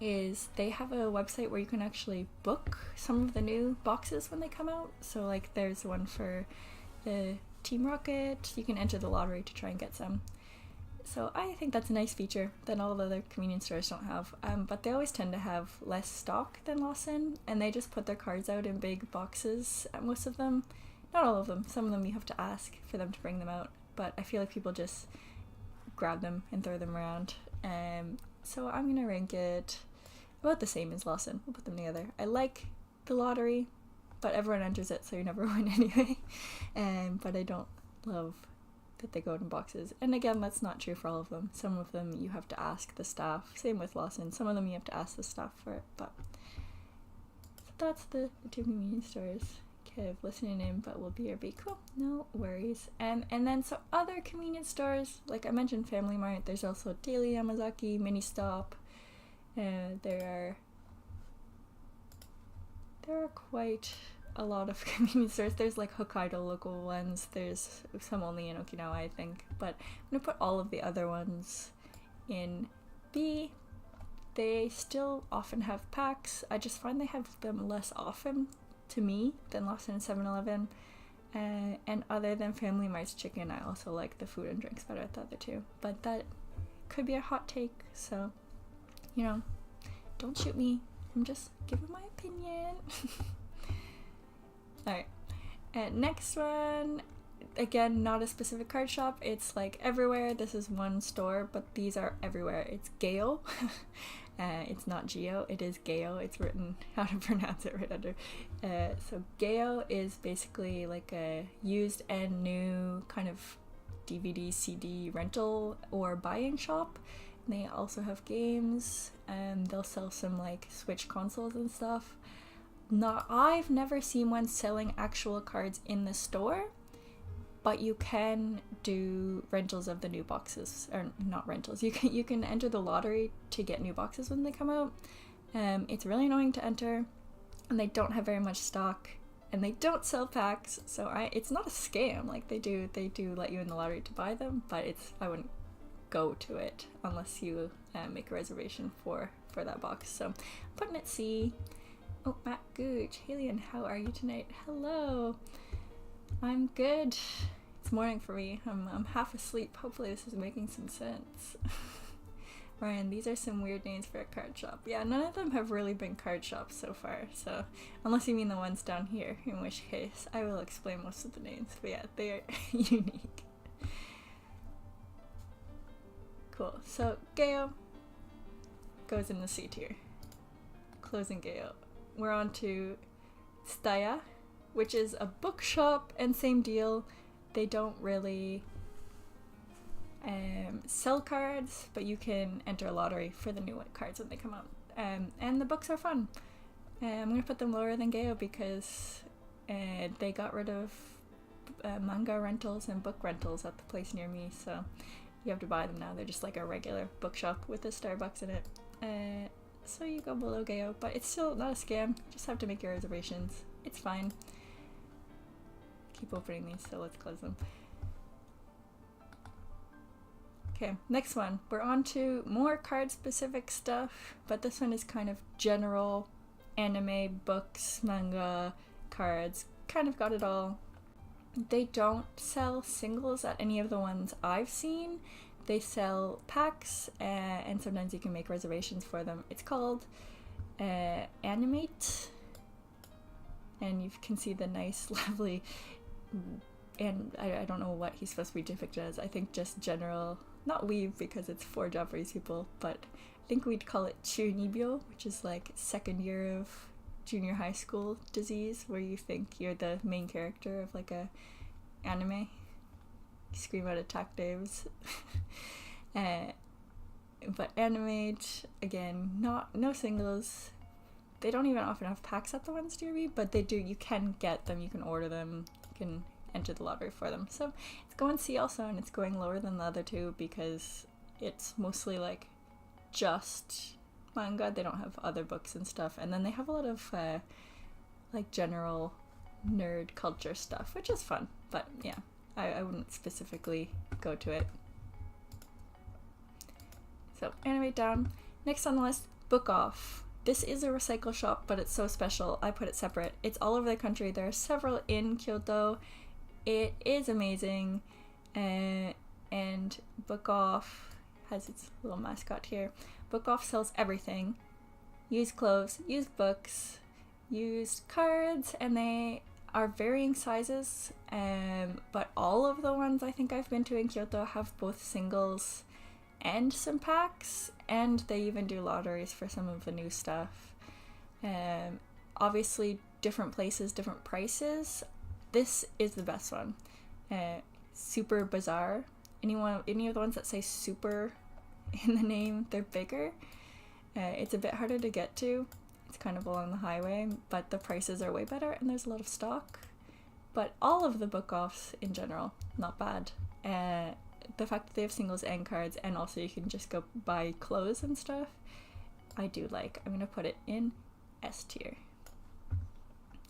[SPEAKER 1] is they have a website where you can actually book some of the new boxes when they come out. So like, there's one for the Team Rocket. You can enter the lottery to try and get some. So I think that's a nice feature that all the other convenience stores don't have. But they always tend to have less stock than Lawson, and they just put their cards out in big boxes at most of them. Not all of them. Some of them you have to ask for them to bring them out, but I feel like people just grab them and throw them around. So I'm gonna rank it about the same as Lawson. We'll put them together. I like the lottery, but everyone enters it, so you never win anyway. But I don't love that they go out in boxes. And again, that's not true for all of them. Some of them you have to ask the staff. Same with Lawson. Some of them you have to ask the staff for it. But so that's the two convenience stores. Kev listening in, but will be or be cool. No worries. And then so other convenience stores, like I mentioned, Family Mart. There's also Daily Yamazaki, Mini Stop. There are quite a lot of convenience stores. There's like Hokkaido local ones. There's some only in Okinawa, I think. But I'm gonna put all of the other ones in B. They still often have packs. I just find they have them less often to me than Lawson and 7-Eleven. And other than Family Mart's chicken, I also like the food and drinks better at the other two. But that could be a hot take, so don't shoot me. I'm just giving my opinion. Alright, and next one, again, not a specific card shop. It's like everywhere. This is one store, but these are everywhere. It's Geo. It's not Geo, it is Geo. It's written how to pronounce it right under. So Geo is basically like a used and new kind of DVD, CD rental or buying shop. And they also have games, and they'll sell some like Switch consoles and stuff. I've never seen one selling actual cards in the store, but you can do rentals of the new boxes, or not rentals. You can enter the lottery to get new boxes when they come out. It's really annoying to enter, and they don't have very much stock, and they don't sell packs. So it's not a scam. Like they do let you in the lottery to buy them, but I wouldn't go to it unless you make a reservation for that box. So I'm putting it C. Oh, Matt Gooch. Halion, how are you tonight? Hello. I'm good. It's morning for me. I'm half asleep. Hopefully this is making some sense. Ryan, these are some weird names for a card shop. Yeah, none of them have really been card shops so far, so unless you mean the ones down here, in which case I will explain most of the names. But yeah, they are unique. Cool. So Geo goes in the C tier. Closing Geo. We're on to Staya, which is a bookshop, and same deal. They don't really sell cards, but you can enter a lottery for the new cards when they come out. And the books are fun. I'm going to put them lower than Geo because they got rid of manga rentals and book rentals at the place near me, so you have to buy them now. They're just like a regular bookshop with a Starbucks in it. So you go below Geo, but it's still not a scam. You just have to make your reservations. It's fine. Keep opening these, so let's close them. Okay, next one. We're on to more card-specific stuff, but this one is kind of general. Anime, books, manga, cards, kind of got it all. They don't sell singles at any of the ones I've seen. They sell packs, and sometimes you can make reservations for them. It's called Animate, and you can see the nice, lovely, and I don't know what he's supposed to be depicted as. I think just general, not weeb because it's for Japanese people, but I think we'd call it chunibyo, which is like second year of junior high school disease, where you think you're the main character of like a anime. You scream out attack names. But Animate, again, no singles. They don't even often have packs at the ones near me, but they do. You can get them, you can order them, you can enter the lottery for them. So it's going C also, and it's going lower than the other two because it's mostly like just manga. They don't have other books and stuff, and then they have a lot of like general nerd culture stuff, which is fun. But yeah, I wouldn't specifically go to it. So Animate down. Next on the list, Book Off. This is a recycle shop, but it's so special, I put it separate. It's all over the country. There are several in Kyoto. It is amazing, and Book Off has its little mascot here. Book Off sells everything. Used clothes, used books, used cards, and they are varying sizes, but all of the ones I think I've been to in Kyoto have both singles and some packs, and they even do lotteries for some of the new stuff. Obviously different places, different prices. This is the best one. Super Bazaar. Any of the ones that say super in the name, they're bigger. It's a bit harder to get to. It's kind of along the highway, but the prices are way better and there's a lot of stock. But all of the book offs in general, not bad. The fact that they have singles and cards, and also you can just go buy clothes and stuff, I do like. I'm gonna put it in S tier.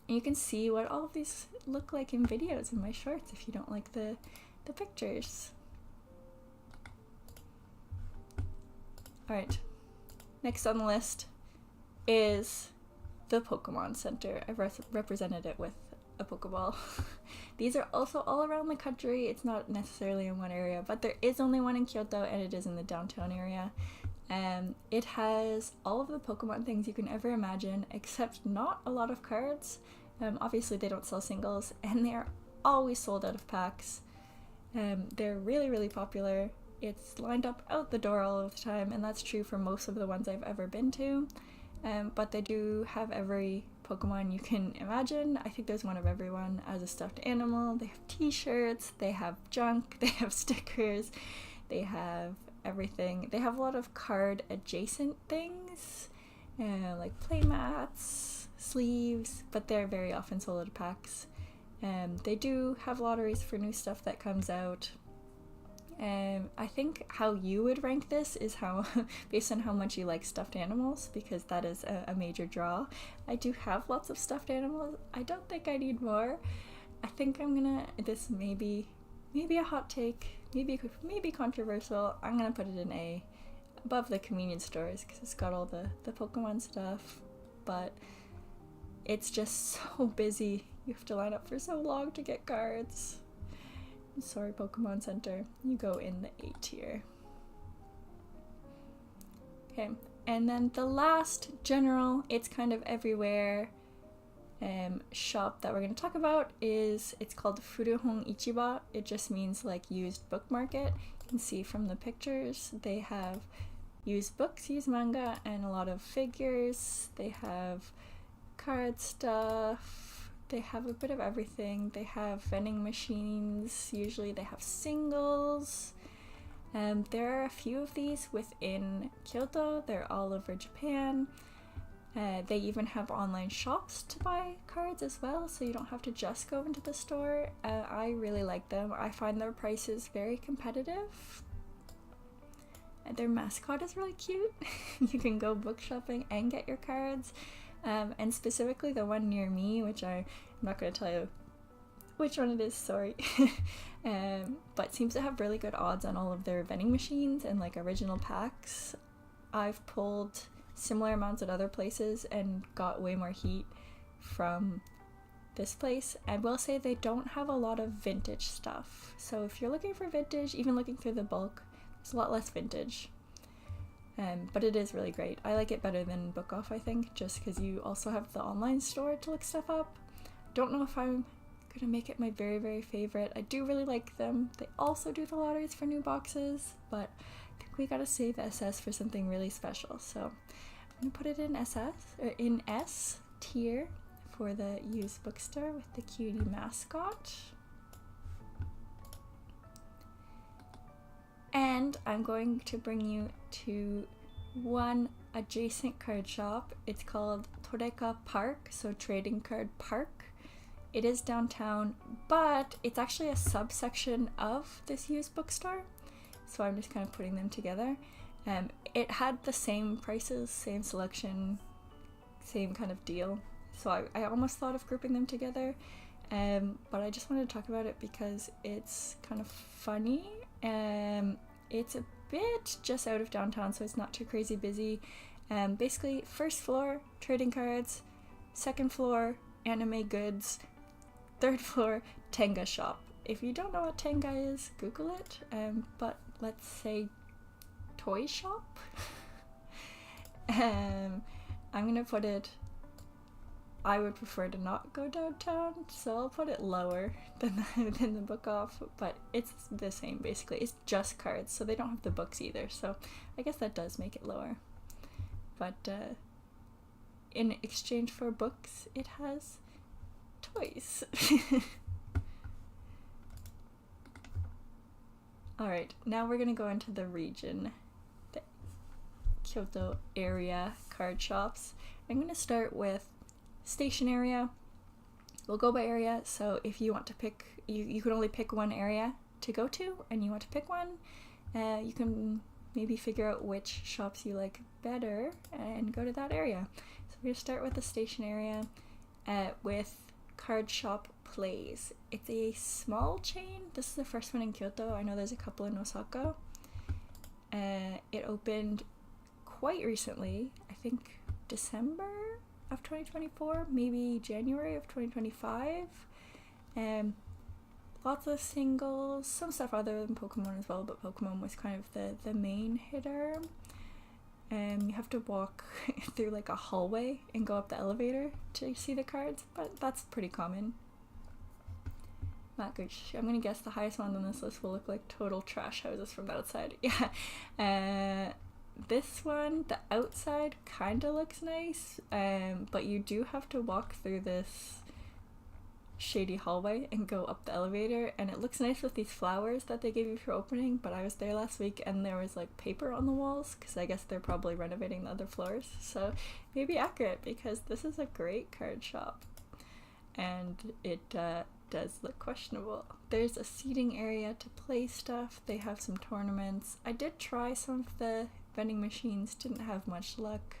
[SPEAKER 1] And you can see what all of these look like in videos in my shorts if you don't like the pictures. Alright, next on the list is the Pokemon Center. I've represented it with a Pokeball. These are also all around the country. It's not necessarily in one area, but there is only one in Kyoto, and it is in the downtown area. It has all of the Pokemon things you can ever imagine, except not a lot of cards. Obviously they don't sell singles, and they are always sold out of packs. They're really, really popular. It's lined up out the door all of the time, and that's true for most of the ones I've ever been to. But they do have every Pokemon you can imagine. I think there's one of everyone as a stuffed animal. They have t-shirts, they have junk, they have stickers, they have everything. They have a lot of card adjacent things, like playmats, sleeves, but they're very often sold out of packs. They do have lotteries for new stuff that comes out. I think how you would rank this is how based on how much you like stuffed animals, because that is a major draw. I do have lots of stuffed animals. I don't think I need more. I think I'm gonna, this may be a hot take, maybe controversial. I'm gonna put it in A, above the convenience stores, because it's got all the Pokemon stuff, but it's just so busy. You have to line up for so long to get cards. Sorry, Pokemon Center. You go in the A tier. Okay, and then the last general, it's kind of everywhere shop that we're going to talk about it's called Furuhon Ichiba. It just means like used book market. You can see from the pictures they have used books, used manga, and a lot of figures. They have card stuff. They have a bit of everything. They have vending machines. Usually they have singles. There are a few of these within Kyoto. They're all over Japan. They even have online shops to buy cards as well, so you don't have to just go into the store. I really like them. I find their prices very competitive. Their mascot is really cute. You can go book shopping and get your cards. And specifically the one near me, which I'm not going to tell you which one it is, sorry. But seems to have really good odds on all of their vending machines and like original packs. I've pulled similar amounts at other places and got way more heat from this place. I will say they don't have a lot of vintage stuff. So if you're looking for vintage, even looking through the bulk, there's a lot less vintage. But it is really great. I like it better than Book Off, I think, just because you also have the online store to look stuff up. Don't know if I'm gonna make it my very, very favorite. I do really like them. They also do the lotteries for new boxes, but I think we gotta save SS for something really special. So I'm gonna put it in in S tier for the used bookstore with the cutie mascot. And I'm going to bring you to one adjacent card shop. It's called Toreka Park, so Trading Card Park. It is downtown, but it's actually a subsection of this used bookstore. So I'm just kind of putting them together. It had the same prices, same selection, same kind of deal. So I almost thought of grouping them together, but I just wanted to talk about it because it's kind of funny. It's a bit just out of downtown, so it's not too crazy busy. Basically, first floor, trading cards, second floor, anime goods, third floor, Tenga shop. If you don't know what Tenga is, Google it, but let's say toy shop. I'm gonna put it, I would prefer to not go downtown, so I'll put it lower than the Book Off, but it's the same basically. It's just cards, so they don't have the books either, so I guess that does make it lower. But in exchange for books, it has toys. Alright, now we're gonna go into the region, the Kyoto area card shops. I'm gonna start with station area. We'll go by area, so if you want to pick, you can only pick one area to go to, and you want to pick one, you can maybe figure out which shops you like better and go to that area. So we're gonna start with the station area with Card Shop Plays. It's a small chain. This is the first one in Kyoto. I know there's a couple in Osaka. It opened quite recently, I think December of 2024, maybe January of 2025. Lots of singles, some stuff other than Pokemon as well, but Pokemon was kind of the main hitter. You have to walk through like a hallway and go up the elevator to see the cards, but that's pretty common. Not good. I'm gonna guess the highest one on this list will look like total trash houses from the outside. Yeah. This one, the outside kind of looks nice, but you do have to walk through this shady hallway and go up the elevator, and it looks nice with these flowers that they give you for opening, but I was there last week and there was like paper on the walls because I guess they're probably renovating the other floors, so maybe accurate because this is a great card shop and it does look questionable. There's a seating area to play stuff. They have some tournaments. I did try some of the vending machines, didn't have much luck,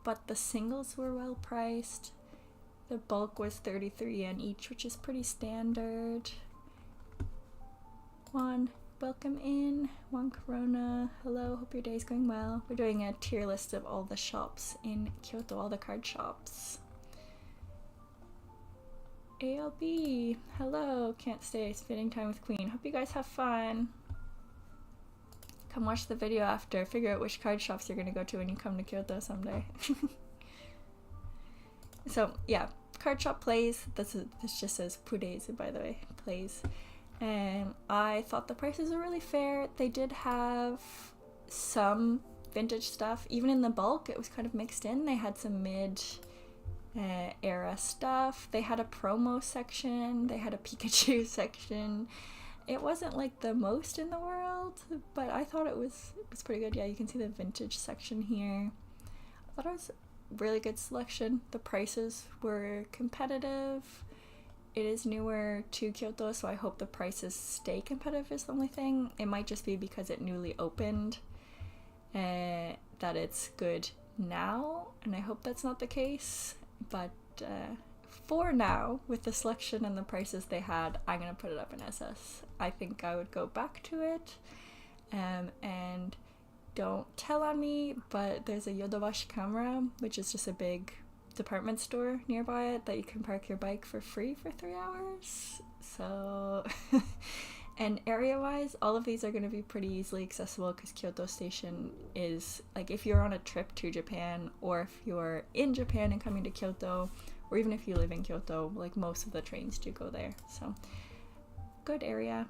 [SPEAKER 1] but the singles were well priced. The bulk was 33 yen each, which is pretty standard. Juan, welcome in. Juan Corona, hello, hope your day's going well. We're doing a tier list of all the shops in Kyoto, all the card shops. ALB, hello, can't stay, spending time with Queen. Hope you guys have fun. come watch the video after, figure out which card shops you're gonna go to when you come to Kyoto someday. So yeah, card shop plays. This just says Pudezu, by the way, plays. And I thought the prices were really fair. They did have some vintage stuff. Even in the bulk, it was kind of mixed in. They had some mid era stuff. They had a promo section. They had a Pikachu section. It wasn't like the most in the world, but I thought it was pretty good. Yeah, you can see the vintage section here. I thought it was really good selection. The prices were competitive. It is newer to Kyoto, so I hope the prices stay competitive is the only thing. It might just be because it newly opened that it's good now, and I hope that's not the case. But for now, with the selection and the prices they had, I'm gonna put it up in SS. I think I would go back to it, and don't tell on me, but there's a Yodobashi Camera, which is just a big department store nearby it that you can park your bike for free for 3 hours. So, and area-wise, all of these are going to be pretty easily accessible because Kyoto Station is, like, if you're on a trip to Japan, or if you're in Japan and coming to Kyoto, or even if you live in Kyoto, like, most of the trains do go there. So, good area.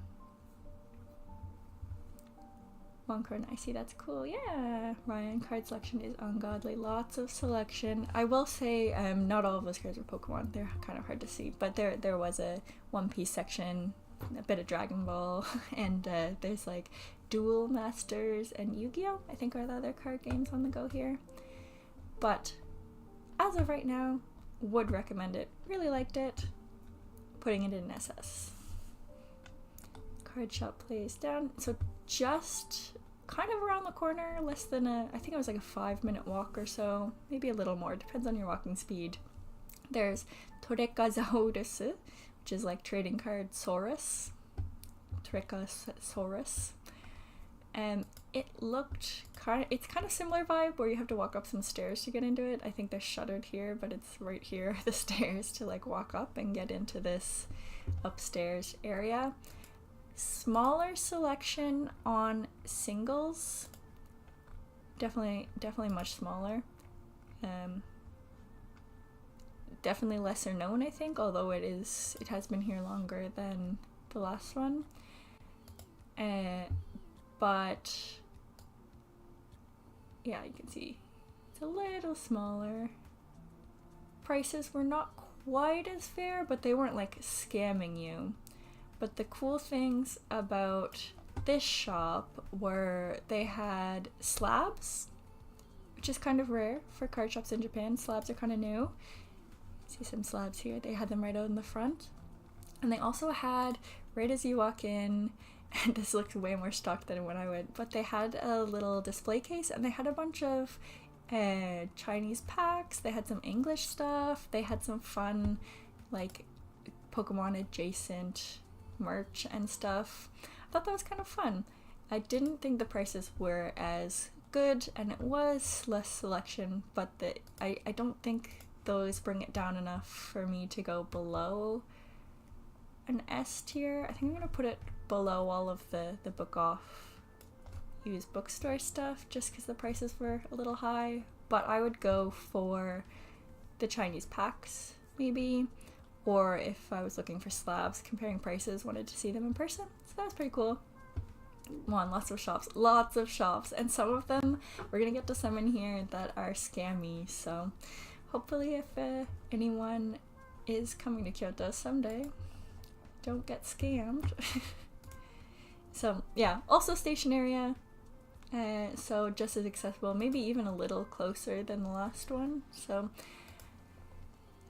[SPEAKER 1] One card, I see, that's cool. Yeah, Ryan, card selection is ungodly. Lots of selection. I will say, not all of those cards are Pokemon. They're kind of hard to see, but there was a One Piece section, a bit of Dragon Ball, and there's like Duel Masters and Yu-Gi-Oh! I think are the other card games on the go here. But as of right now, would recommend it. Really liked it. Putting it in SS. Card shop plays down. So just kind of around the corner, less than I think it was like a 5-minute walk or so, maybe a little more, depends on your walking speed. There's Torekasaurus, which is like trading card Saurus. Torekasaurus. It looked it's kind of similar vibe where you have to walk up some stairs to get into it. I think they're shuttered here, but it's right here, the stairs to like walk up and get into this upstairs area. Smaller selection on singles, definitely much smaller. Definitely lesser known, I think, although it has been here longer than the last one. But yeah, you can see it's a little smaller. Prices were not quite as fair, but they weren't like scamming you. But the cool things about this shop were they had slabs, which is kind of rare for card shops in Japan. Slabs are kind of new. See some slabs here. They had them right out in the front. And they also had, right as you walk in, and this looks way more stocked than when I went, but they had a little display case and they had a bunch of Chinese packs. They had some English stuff. They had some fun, like, Pokemon adjacent merch and stuff. I thought that was kind of fun. I didn't think the prices were as good, and it was less selection, but I don't think those bring it down enough for me to go below an S tier. I think I'm gonna put it below all of the book off used bookstore stuff just because the prices were a little high, but I would go for the Chinese packs maybe. Or if I was looking for slabs, comparing prices, wanted to see them in person. So that was pretty cool. Lots of shops. And some of them, we're going to get to some in here that are scammy. So hopefully if anyone is coming to Kyoto someday, don't get scammed. So yeah, also station area. So just as accessible, maybe even a little closer than the last one. So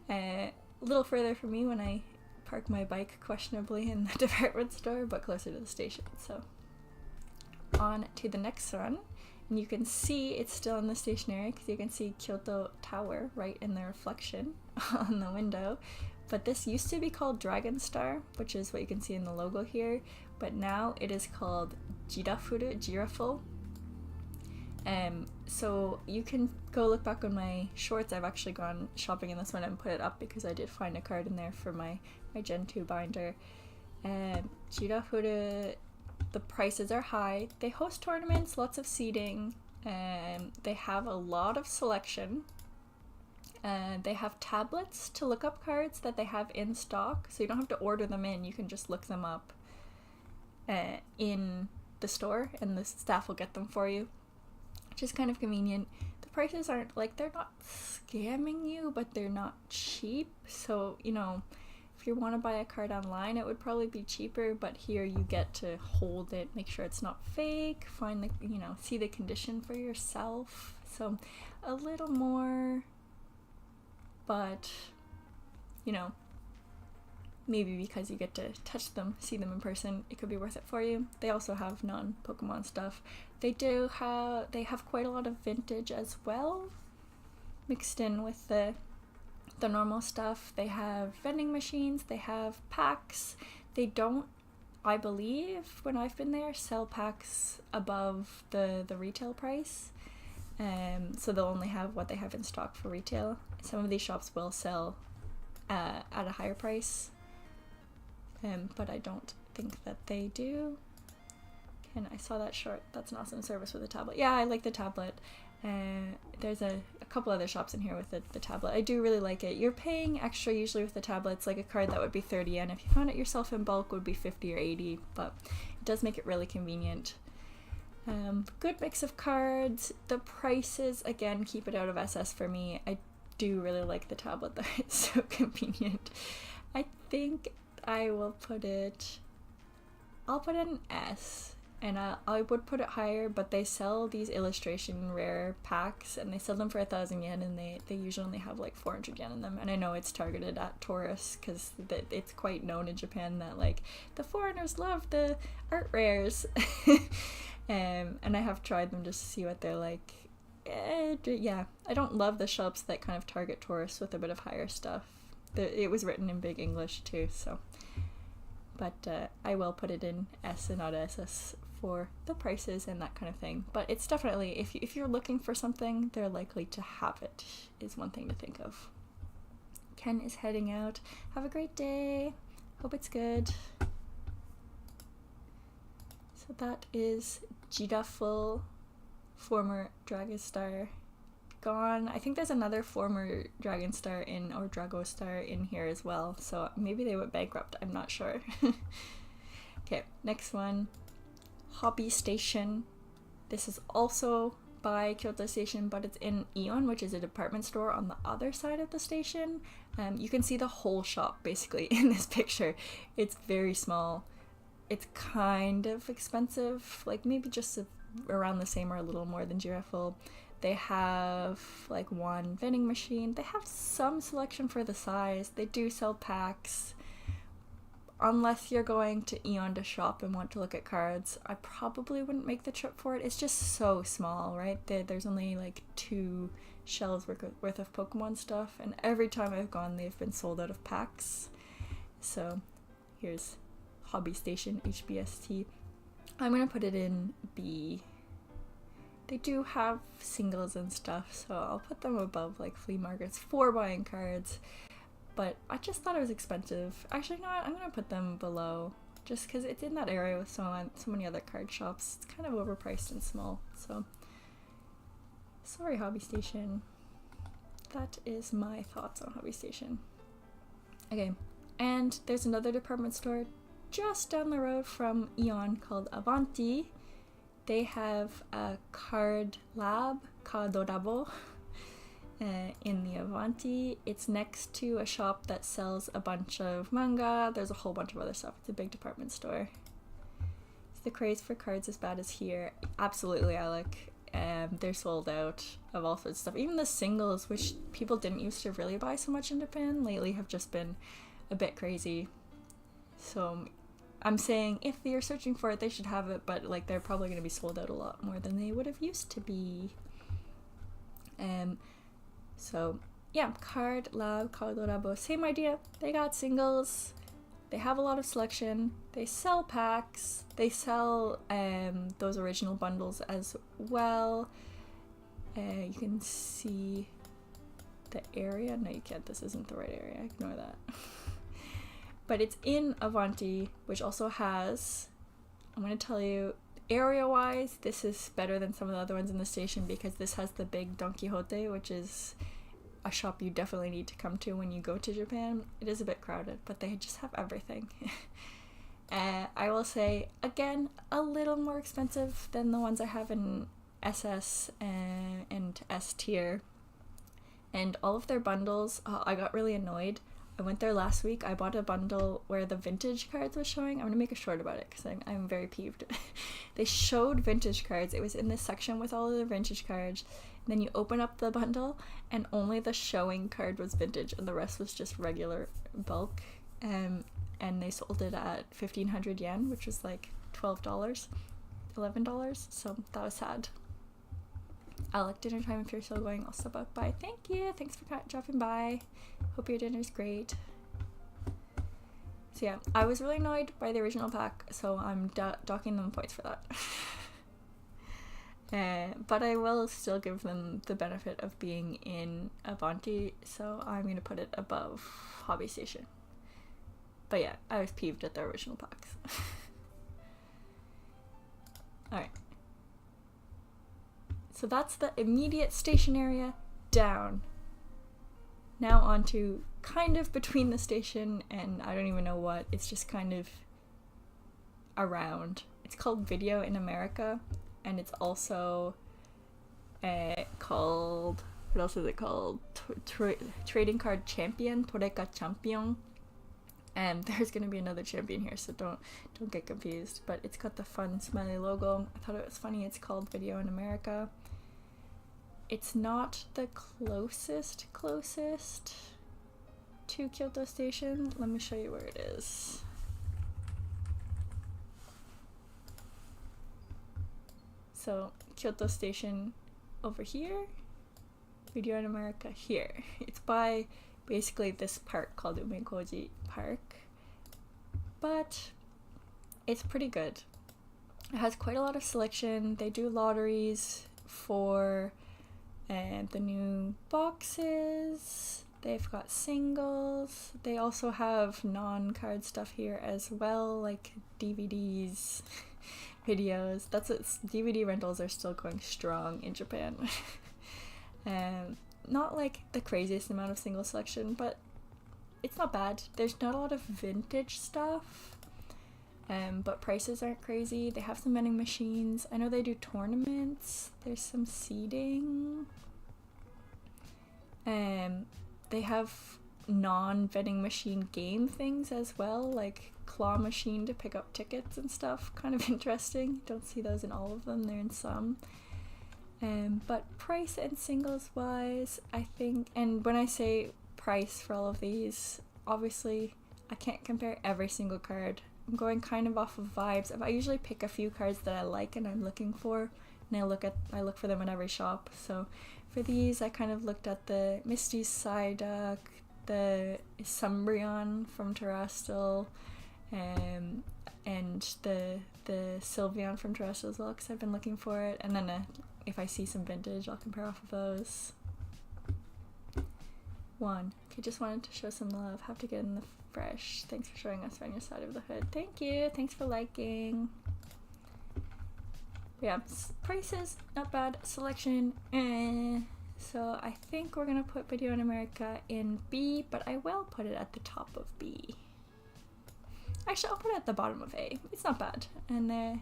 [SPEAKER 1] a little further for me when I park my bike questionably in the department store, but closer to the station. So on to the next one, and you can see it's still in the station area because you can see Kyoto Tower right in the reflection on the window. But this used to be called Dragon Star, which is what you can see in the logo here, but now it is called Giraffe. So you can go look back on my shorts. I've actually gone shopping in this one and put it up because I did find a card in there for my Gen 2 binder. Giraffe The prices are high. They host tournaments, lots of seating, and they have a lot of selection. They have tablets to look up cards that they have in stock, so you don't have to order them in. You can just look them up in the store, and the staff will get them for you, which is kind of convenient. The prices aren't like, they're not scamming you, but they're not cheap. So, you know, if you want to buy a card online, it would probably be cheaper, but here you get to hold it, make sure it's not fake, find the, you know, see the condition for yourself. So a little more, but, you know, maybe because you get to touch them, see them in person, it could be worth it for you. They also have non-Pokemon stuff. They have quite a lot of vintage as well, mixed in with the normal stuff. They have vending machines, they have packs. They don't, I believe, when I've been there, sell packs above the retail price. So they'll only have what they have in stock for retail. Some of these shops will sell at a higher price, but I don't think that they do. And I saw that short. That's an awesome service with a tablet. Yeah, I like the tablet. There's a couple other shops in here with the tablet. I do really like it. You're paying extra usually with the tablets, like a card that would be 30 yen. If you found it yourself in bulk, would be 50 or 80, but it does make it really convenient. Good mix of cards. The prices, again, keep it out of SS for me. I do really like the tablet though. It's so convenient. I think I will put it, I'll put it in S. And I would put it higher, but they sell these illustration rare packs, and they sell them for 1,000 yen, and they usually only have like 400 yen in them. And I know it's targeted at tourists, because it's quite known in Japan that like the foreigners love the art rares. And I have tried them just to see what they're like. Yeah, I don't love the shops that kind of target tourists with a bit of higher stuff. It was written in big English too, so. But I will put it in S and not SS for the prices and that kind of thing. But it's definitely, if you're looking for something, they're likely to have it, is one thing to think of. Ken is heading out. Have a great day. Hope it's good. So that is Giraffe, former Dragon Star, gone. I think there's another former Dragon Star or Drago Star in here as well, so maybe they went bankrupt, I'm not sure. Okay, next one, Hobby Station. This is also by Kyoto Station, but it's in Aeon, which is a department store on the other side of the station. You can see the whole shop basically in this picture. It's very small. It's kind of expensive, like maybe just around the same or a little more than Giraffe. They have like one vending machine. They have some selection for the size. They do sell packs. Unless you're going to Aeon to shop and want to look at cards, I probably wouldn't make the trip for it. It's just so small, right? There's only like 2 shelves worth of Pokemon stuff, and every time I've gone, they've been sold out of packs. So here's Hobby Station, HBST. I'm gonna put it in B. They do have singles and stuff, so I'll put them above like flea markets for buying cards. But I just thought it was expensive. Actually, you know what? I'm gonna put them below, just because it's in that area with so many other card shops. It's kind of overpriced and small. So, sorry, Hobby Station. That is my thoughts on Hobby Station. Okay, and there's another department store just down the road from Aeon called Avanti. They have a card lab, Cardorabo, in the Avanti. It's next to a shop that sells a bunch of manga. There's a whole bunch of other stuff. It's a big department store. Is the craze for cards as bad as here? Absolutely, Alec. They're sold out of all sorts of stuff. Even the singles, which people didn't used to really buy so much in Japan, lately have just been a bit crazy. So I'm saying if you're searching for it, they should have it, but like they're probably going to be sold out a lot more than they would have used to be. So yeah, Card Lab, Cardorabo, same idea. They got singles. They have a lot of selection. They sell packs. They sell those original bundles as well. You can see the area. No, you can't. This isn't the right area. Ignore that. But it's in Avanti, which also has I'm going to tell you, area-wise, this is better than some of the other ones in the station because this has the big Don Quixote, which is a shop you definitely need to come to when you go to Japan. It is a bit crowded, but they just have everything. I will say, again, a little more expensive than the ones I have in SS and S tier. And all of their bundles, I got really annoyed. I went there last week. I bought a bundle where the vintage cards was showing. I'm going to make a short about it because I'm very peeved. They showed vintage cards. It was in this section with all of the vintage cards. And then you open up the bundle and only the showing card was vintage and the rest was just regular bulk. And they sold it at 1,500 yen, which was like $12, $11. So that was sad. Alec, dinner time if you're still going, I'll stop up by. Thank you. Thanks for dropping by. Hope your dinner's great. So yeah, I was really annoyed by the original pack, so I'm docking them points for that. But I will still give them the benefit of being in Avanti, so I'm going to put it above Hobby Station. But yeah, I was peeved at the original packs. Alright. So that's the immediate station area down. Now on to kind of between the station and I don't even know what. It's just kind of around. It's called Video in America, and it's also called, what else is it called? Trading Card Champion, Toreka Champion. And there's gonna be another champion here, so don't get confused. But it's got the fun smiley logo. I thought it was funny. It's called Video in America. It's not the closest to Kyoto Station. Let me show you where it is. So Kyoto Station over here, Video in America here. It's by basically this park called Umekoji Park, but it's pretty good. It has quite a lot of selection. They do lotteries for the new boxes. They've got singles. They also have non-card stuff here as well, like DVDs, videos. That's it. DVD rentals are still going strong in Japan. Not like the craziest amount of single selection, but it's not bad. There's not a lot of vintage stuff, but prices aren't crazy. They have some vending machines. I know they do tournaments. There's some seating. They have non-vending machine game things as well, like claw machine to pick up tickets and stuff. Kind of interesting. Don't see those in all of them. They're in some. But price and singles wise, I think, and when I say price for all of these, obviously I can't compare every single card. I'm going kind of off of vibes. I usually pick a few cards that I like and I'm looking for, and I look for them in every shop. So for these, I kind of looked at the Misty Psyduck, the Sumbrion from Terrestrial, and the Sylveon from Terrestrial as well, because I've been looking for it, and then if I see some vintage, I'll compare off of those. Okay, just wanted to show some love. Have to get in the fresh. Thanks for showing us around your side of the hood. Thank you. Thanks for liking. Yeah, prices, not bad. Selection, So I think we're gonna put Video in America in B, but I will put it at the top of B. Actually, I'll put it at the bottom of A. It's not bad. And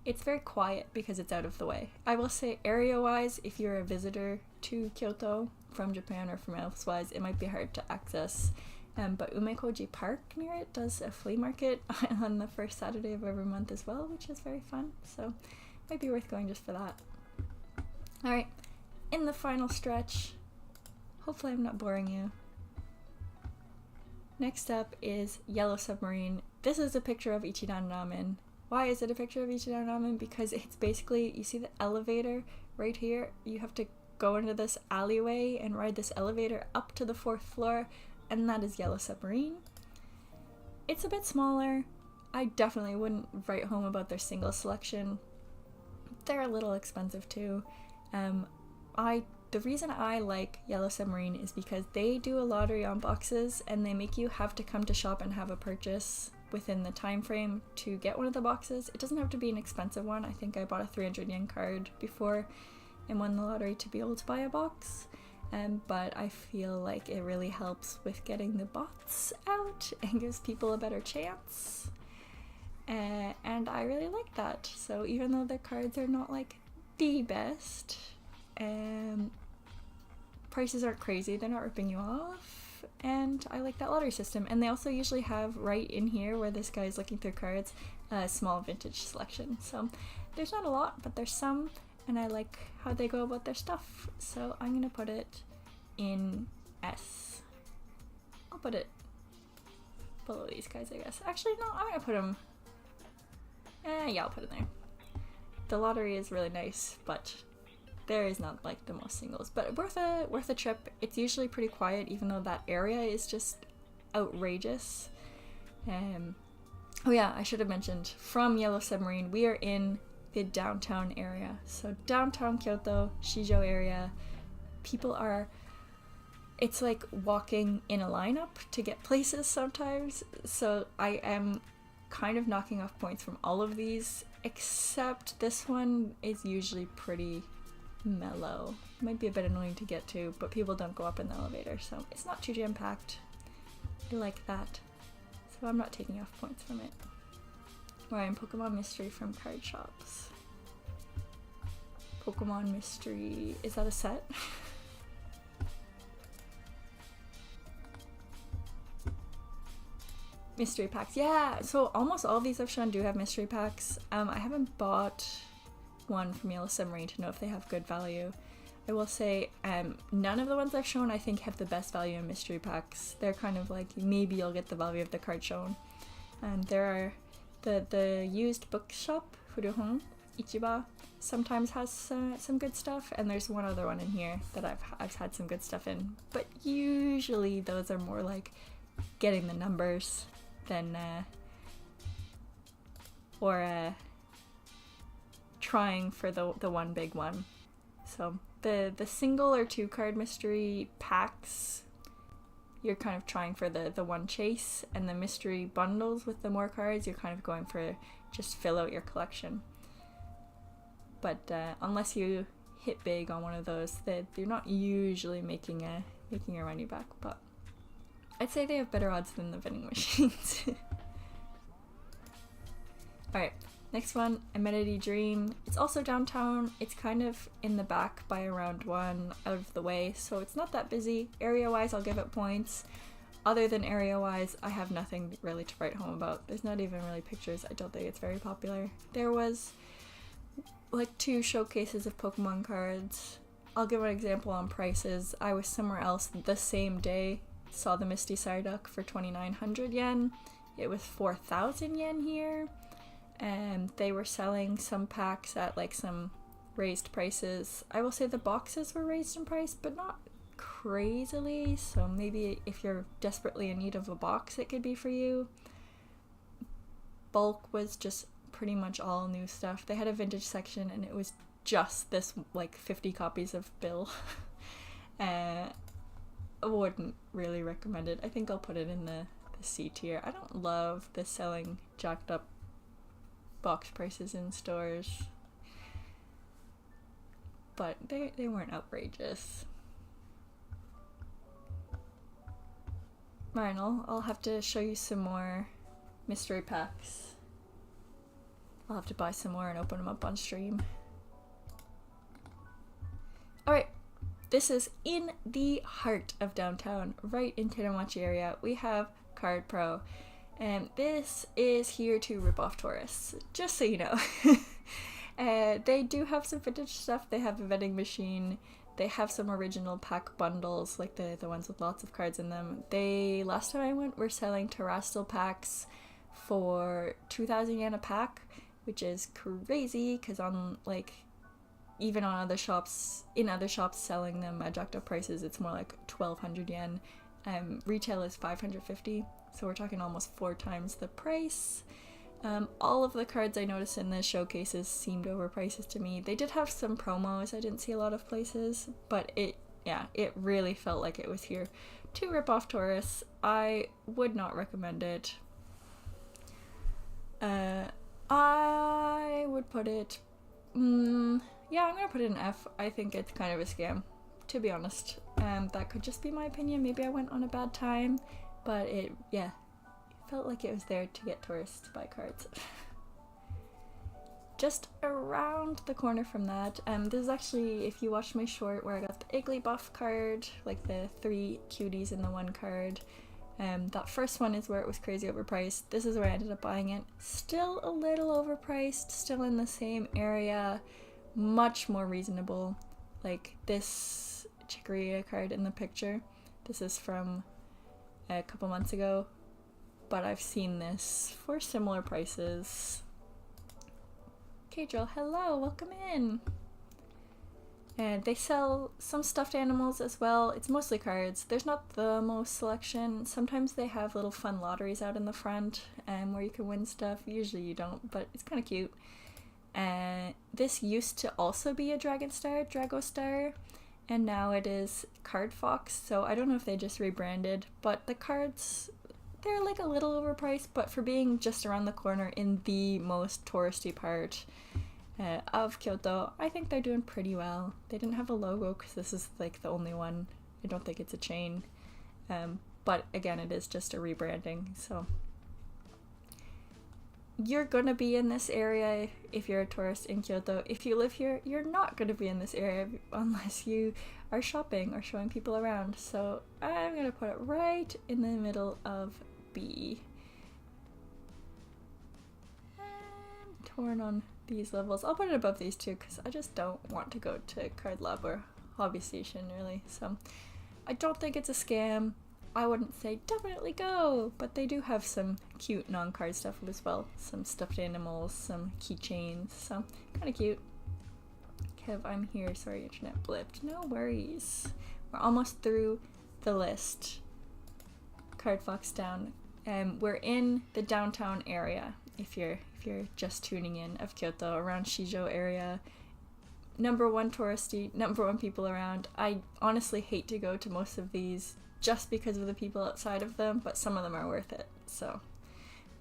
[SPEAKER 1] it's very quiet because it's out of the way. I will say, area-wise, if you're a visitor to Kyoto from Japan or from elsewise, it might be hard to access. But Umekoji Park near it does a flea market on the first Saturday of every month as well, which is very fun. So might be worth going just for that. Alright, in the final stretch, hopefully I'm not boring you. Next up is Yellow Submarine. This is a picture of Ichiran Ramen. Why is it a picture of Ichiran Ramen? Because it's basically, you see the elevator right here? You have to go into this alleyway and ride this elevator up to the 4th floor, and that is Yellow Submarine. It's a bit smaller. I definitely wouldn't write home about their single selection. They're a little expensive too. The reason I like Yellow Submarine is because they do a lottery on boxes and they make you have to come to shop and have a purchase within the time frame to get one of the boxes. It doesn't have to be an expensive one. I think I bought a 300 yen card before and won the lottery to be able to buy a box. But I feel like it really helps with getting the bots out and gives people a better chance. And I really like that. So even though the cards are not like the best, prices aren't crazy, they're not ripping you off, and I like that lottery system. And they also usually have right in here where this guy is looking through cards a small vintage selection. So there's not a lot, but there's some, and I like how they go about their stuff. So I'm gonna put it in S. I'll put it below these guys, I guess. Actually, no, I'm gonna put them. Yeah, I'll put it there. The lottery is really nice, but there is not like the most singles, but worth a trip. It's usually pretty quiet, even though that area is just outrageous. Oh yeah, I should have mentioned, from Yellow Submarine, we are in the downtown area. So downtown Kyoto, Shijo area, people are, it's like walking in a lineup to get places sometimes. So I am kind of knocking off points from all of these, except this one is usually pretty mellow. Might be a bit annoying to get to, but people don't go up in the elevator, so it's not too jam-packed. I like that. So I'm not taking off points from it. Ryan, Pokemon Mystery from card shops. Pokemon Mystery, is that a set? Mystery packs, yeah! So almost all of these I've shown do have mystery packs. I haven't bought one from Yellow Submarine to know if they have good value. I will say none of the ones I've shown I think have the best value in mystery packs. They're kind of like, maybe you'll get the value of the card shown. There are the used bookshop, Furuhon Ichiba, sometimes has some good stuff, and there's one other one in here that I've had some good stuff in. But usually those are more like getting the numbers than trying for the one big one. So the single or two card mystery packs, you're kind of trying for the one chase, and the mystery bundles with the more cards, you're kind of going for just fill out your collection. But unless you hit big on one of those, you're not usually making your money back. But I'd say they have better odds than the vending machines. Alright, next one, Amenity Dream. It's also downtown. It's kind of in the back by around 1, out of the way, so it's not that busy. Area-wise, I'll give it points. Other than area-wise, I have nothing really to write home about. There's not even really pictures. I don't think it's very popular. There was like 2 showcases of Pokemon cards. I'll give an example on prices. I was somewhere else the same day, saw the Misty Psyduck for 2,900 yen. It was 4,000 yen here. And they were selling some packs at like some raised prices. I will say the boxes were raised in price, but not crazily, so maybe if you're desperately in need of a box, it could be for you. Bulk was just pretty much all new stuff. They had a vintage section, and it was just this like 50 copies of Bill. I wouldn't really recommend it. I think I'll put it in the C tier. I don't love the selling jacked up box prices in stores, but they weren't outrageous. Alright, I'll have to show you some more mystery packs. I'll have to buy some more and open them up on stream. Alright, this is in the heart of downtown, right in Kinamachi area. We have Card Pro. And this is here to rip off tourists, just so you know. They do have some vintage stuff. They have a vending machine. They have some original pack bundles, like the ones with lots of cards in them. They, last time I went, were selling Terastal packs for 2,000 yen a pack, which is crazy, because on, like, even on other shops, selling them at jacked up prices, it's more like 1,200 yen. Retail is 550. So we're talking almost 4 times the price. All of the cards I noticed in the showcases seemed overpriced to me. They did have some promos I didn't see a lot of places, but it really felt like it was here to rip off tourists. I would not recommend it. I would put it, yeah, I'm gonna put it an F. I think it's kind of a scam, to be honest. That could just be my opinion. Maybe I went on a bad time, but it felt like it was there to get tourists to buy cards. Just around the corner from that, this is actually, if you watched my short where I got the Igglybuff card, like the 3 cuties in the 1 card, that first one is where it was crazy overpriced. This is where I ended up buying it. Still a little overpriced, still in the same area, much more reasonable. Like this Chikorita card in the picture, this is from a couple months ago, but I've seen this for similar prices. Okay, Jill, hello, welcome in. And they sell some stuffed animals as well. It's mostly cards. There's not the most selection. Sometimes they have little fun lotteries out in the front where you can win stuff. Usually you don't, but it's kind of cute. This used to also be a Dragostar, and now it is Card Fox. So I don't know if they just rebranded, but the cards, they're like a little overpriced, but for being just around the corner in the most touristy part of Kyoto, I think they're doing pretty well. They didn't have a logo because this is like the only one. I don't think it's a chain, but again, it is just a rebranding. So you're gonna be in this area if you're a tourist in Kyoto. If you live here, you're not gonna be in this area unless you are shopping or showing people around. So I'm gonna put it right in the middle of B. I'm torn on these levels. I'll put it above these two because I just don't want to go to Card Lab or Hobby Station really. So I don't think it's a scam. I wouldn't say definitely go, but they do have some cute non-card stuff as well. Some stuffed animals, some keychains, so kind of cute. Kev, I'm here. Sorry, internet blipped. No worries. We're almost through the list. Card Fox down. We're in the downtown area. If you're just tuning in, of Kyoto, around Shijo area. Number 1 touristy, number 1 people around. I honestly hate to go to most of these just because of the people outside of them, but some of them are worth it. So,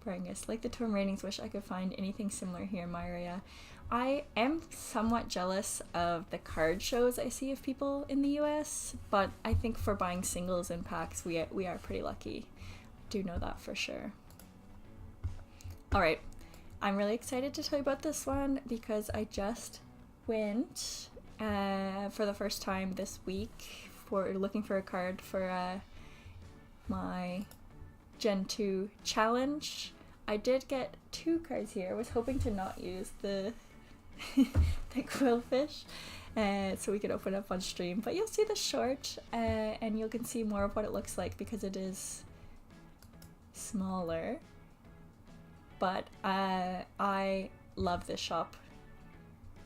[SPEAKER 1] Brangus, like the Torm Ratings, wish I could find anything similar here in my area. I am somewhat jealous of the card shows I see of people in the US, but I think for buying singles and packs, we are pretty lucky. I do know that for sure. Alright, I'm really excited to tell you about this one because I just went for the first time this week for looking for a card for my Gen 2 challenge. I did get 2 cards here. I was hoping to not use the the quillfish so we could open up on stream, but you'll see the short and you can see more of what it looks like because it is smaller. But I love this shop.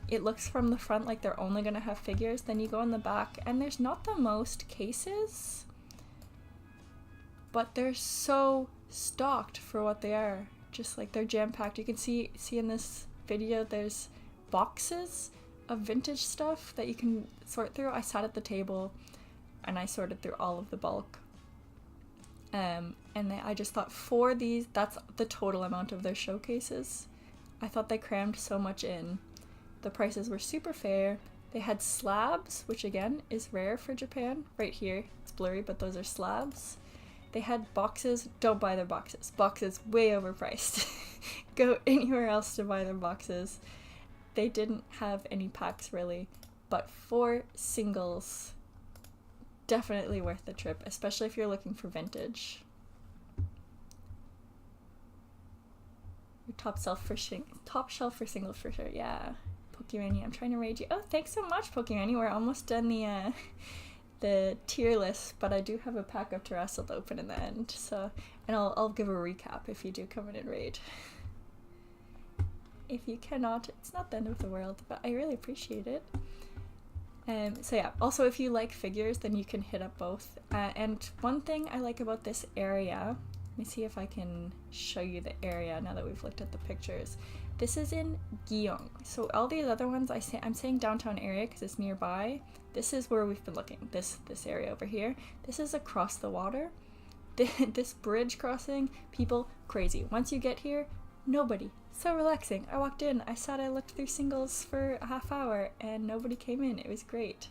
[SPEAKER 1] It looks from the front like they're only gonna have figures, then you go in the back and there's not the most cases, but they're so stocked for what they are. Just like they're jam-packed. You can see in this video there's boxes of vintage stuff that you can sort through. I sat at the table and I sorted through all of the bulk. I just thought for these, that's the total amount of their showcases. I thought they crammed so much in. The prices were super fair. They had slabs, which again is rare for Japan. Right here, it's blurry, but those are slabs. They had boxes. Don't buy their boxes. Boxes way overpriced. Go anywhere else to buy their boxes. They didn't have any packs really, but for singles, definitely worth the trip, especially if you're looking for vintage. Your top shelf for singles for sure. Yeah, Pokemania. I'm trying to raid you. Oh, thanks so much, Pokemania. We're almost done the tier list, but I do have a pack of Terrassel to open in the end. So, and I'll give a recap if you do come in and raid. If you cannot, it's not the end of the world, but I really appreciate it. So yeah, also if you like figures, then you can hit up both. And one thing I like about this area, let me see if I can show you the area now that we've looked at the pictures. This is in Gyeong. So all these other ones, I'm saying downtown area because it's nearby. This is where we've been looking, this area over here. This is across the water. This bridge crossing, people crazy. Once you get here, Nobody. So relaxing. I walked in, I sat, I looked through singles for a half hour, and nobody came in. It was great.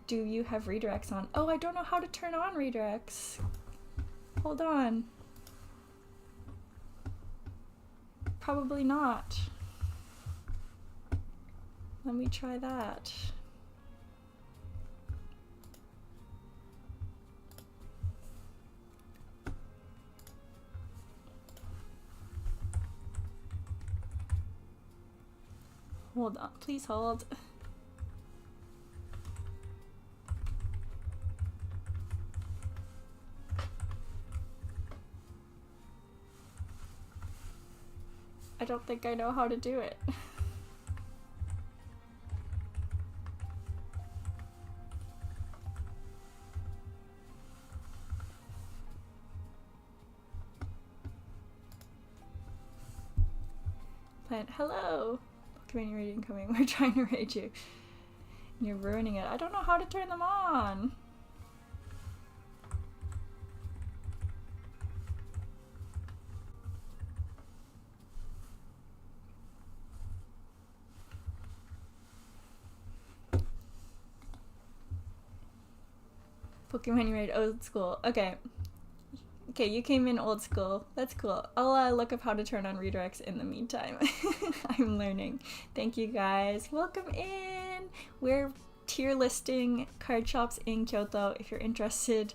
[SPEAKER 1] Do you have redirects on? Oh, I don't know how to turn on redirects. Hold on. Probably not. Let me try that. Hold on, please hold. I don't think I know how to do it. Plant, hello! Community raid incoming. We're trying to raid you. And you're ruining it. I don't know how to turn them on. Pokemon raid old school. Okay. Okay, you came in old school. That's cool. I'll look up how to turn on redirects in the meantime. I'm learning. Thank you guys. Welcome in. We're tier listing card shops in Kyoto if you're interested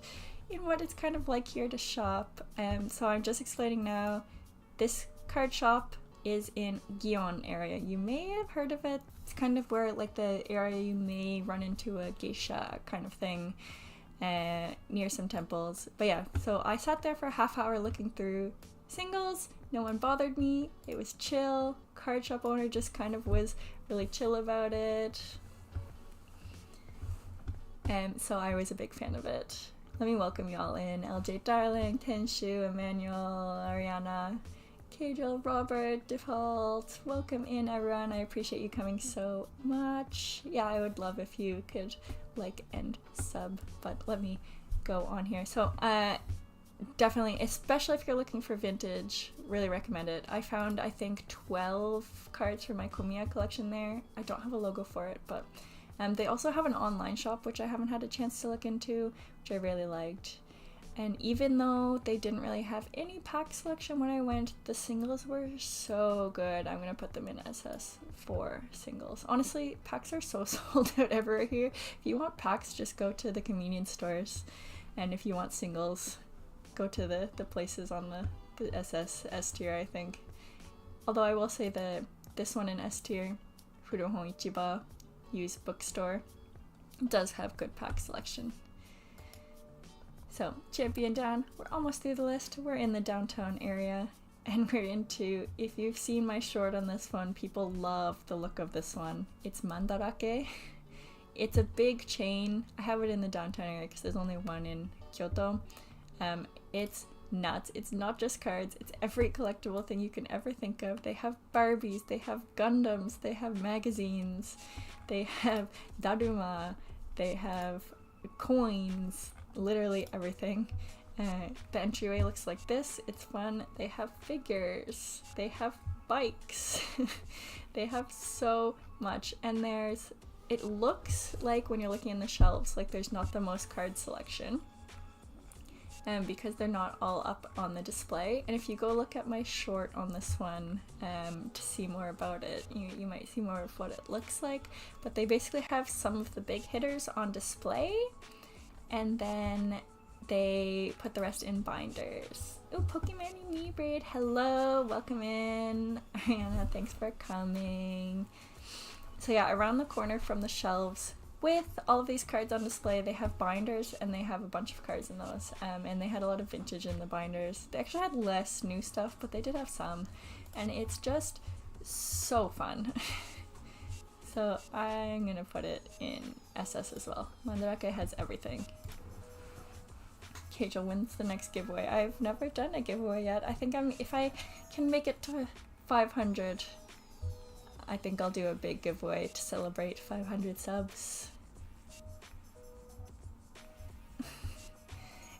[SPEAKER 1] in what it's kind of like here to shop. So I'm just explaining now. This card shop is in Gion area. You may have heard of it. It's kind of where like the area you may run into a geisha kind of thing. Near some temples. But yeah, so I sat there for a half hour looking through singles. No one bothered me. It was chill. Card shop owner just kind of was really chill about it. And so I was a big fan of it. Let me welcome y'all in. LJ Darling, Tenshu, Emmanuel, Ariana, Kajal, Robert, Default. Welcome in everyone. I appreciate you coming so much. Yeah, I would love if you could like and sub, but let me go on here. So definitely, especially if you're looking for vintage, really recommend it. I found I think 12 cards for my Komiya collection there. I don't have a logo for it, but they also have an online shop which I haven't had a chance to look into, which I really liked. And even though they didn't really have any pack selection when I went, the singles were so good. I'm gonna put them in SS for singles. Honestly, packs are so sold out everywhere here. If you want packs, just go to the convenience stores. And if you want singles, go to the places on the SS S tier, I think. Although I will say that this one in S tier, Furuhon Ichiba, used bookstore, does have good pack selection. So, Champion down, we're almost through the list. We're in the downtown area, and we're into, if you've seen my short on this one, people love the look of this one. It's Mandarake. It's a big chain. I have it in the downtown area because there's only one in Kyoto. It's nuts. It's not just cards, it's every collectible thing you can ever think of. They have Barbies, they have Gundams, they have magazines, they have Daruma, they have coins, literally everything. The entryway looks like this. It's fun. They have figures, they have bikes, they have so much. And it looks like when you're looking in the shelves like there's not the most card selection, because they're not all up on the display. And if you go look at my short on this one to see more about it, you might see more of what it looks like. But they basically have some of the big hitters on display, and then they put the rest in binders. Oh, Pokemon Me Braid, hello, welcome in. Ariana, thanks for coming. So yeah, around the corner from the shelves with all of these cards on display, they have binders, and they have a bunch of cards in those. And they had a lot of vintage in the binders. They actually had less new stuff, but they did have some. And it's just so fun. So I'm gonna put it in SS as well. Mandarake has everything. Kajal wins the next giveaway. I've never done a giveaway yet. I think if I can make it to 500, I think I'll do a big giveaway to celebrate 500 subs.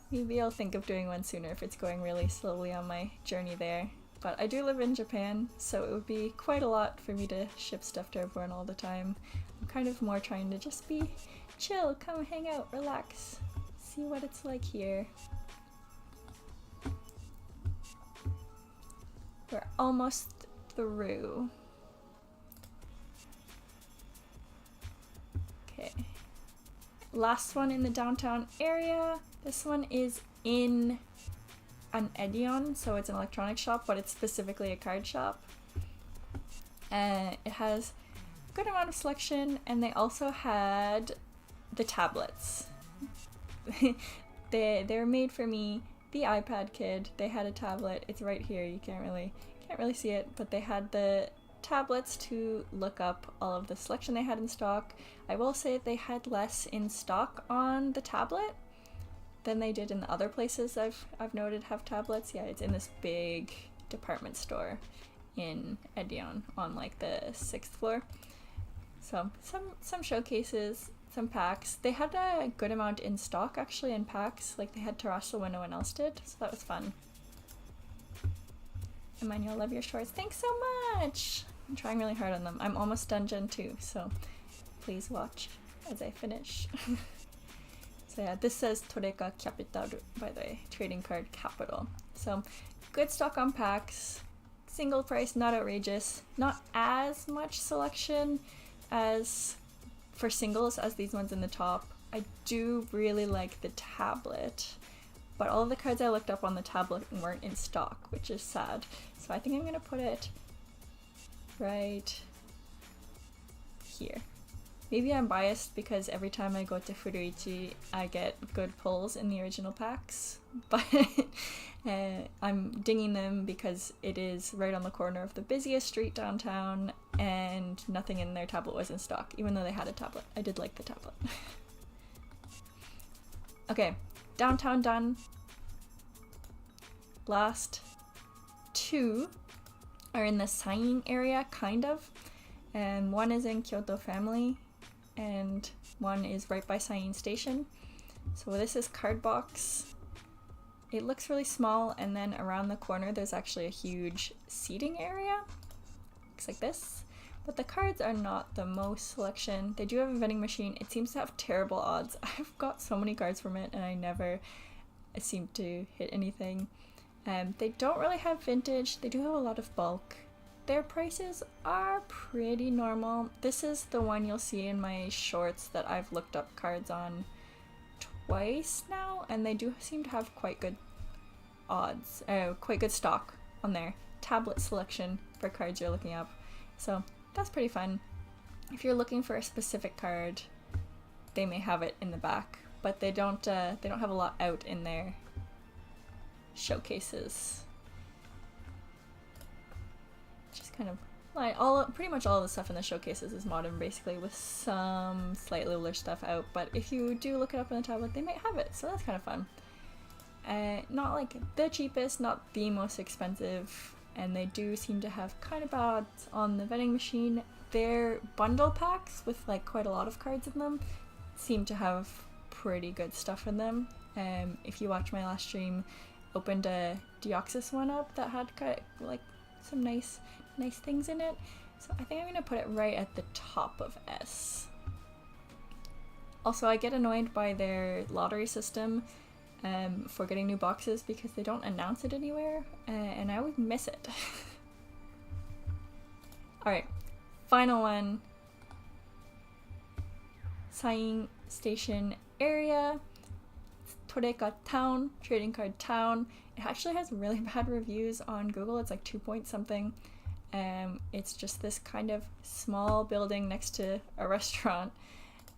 [SPEAKER 1] Maybe I'll think of doing one sooner if it's going really slowly on my journey there. but I do live in Japan, so it would be quite a lot for me to ship stuff to everyone all the time. I'm kind of more trying to just be chill, come hang out, relax, see what it's like here. We're almost through. Okay. Last one in the downtown area. This one is in an Edion, so it's an electronics shop, but it's specifically a card shop. It has a good amount of selection, and they also had the tablets. They're made for me. The iPad kid, they had a tablet. It's right here. You can't really see it, but they had the tablets to look up all of the selection they had in stock. I will say they had less in stock on the tablet than they did in the other places I've noted have tablets. Yeah, it's in this big department store in Edion on like the 6th floor. So some showcases, some packs. They had a good amount in stock actually in packs. Like they had Terrestrial when no one else did, so that was fun. Emmanuel, love your shorts. Thanks so much! I'm trying really hard on them. I'm almost done Gen 2, so please watch as I finish. So yeah, this says Toreka Capital, by the way, trading card capital. So good stock on packs, single price, not outrageous, not as much selection as for singles as these ones in the top. I do really like the tablet, but all of the cards I looked up on the tablet weren't in stock, which is sad. So I think I'm gonna put it right here. Maybe I'm biased because every time I go to Furuichi, I get good pulls in the original packs, but I'm dinging them because it is right on the corner of the busiest street downtown, and nothing in their tablet was in stock, even though they had a tablet. I did like the tablet. Okay, downtown done. Last two are in the signing area, kind of. And one is in Kyoto Family, and one is right by Signing Station. So this is Card Box. It looks really small, and then around the corner there's actually a huge seating area. Looks like this. But the cards are not the most selection. They do have a vending machine. It seems to have terrible odds. I've got so many cards from it and I never seem to hit anything. They don't really have vintage. They do have a lot of bulk. Their prices are pretty normal. This is the one you'll see in my shorts that I've looked up cards on twice now, and they do seem to have quite good odds, quite good stock on their tablet selection for cards you're looking up. So that's pretty fun. If you're looking for a specific card, they may have it in the back, but they don't have a lot out in their showcases. Just kind of like pretty much all of the stuff in the showcases is modern, basically, with some slightly older stuff out. But if you do look it up on the tablet, they might have it, so that's kind of fun. Not like the cheapest, not the most expensive, and they do seem to have kind of odds on the vending machine. Their bundle packs with like quite a lot of cards in them seem to have pretty good stuff in them. If you watch my last stream, opened a Deoxys one up that had like some nice things in it. So I think I'm gonna put it right at the top of S. Also, I get annoyed by their lottery system for getting new boxes because they don't announce it anywhere, and I always miss it. Alright, final one. Signing Station area. Toreka Town, trading card town. It actually has really bad reviews on Google. It's like 2 point something. It's just this kind of small building next to a restaurant,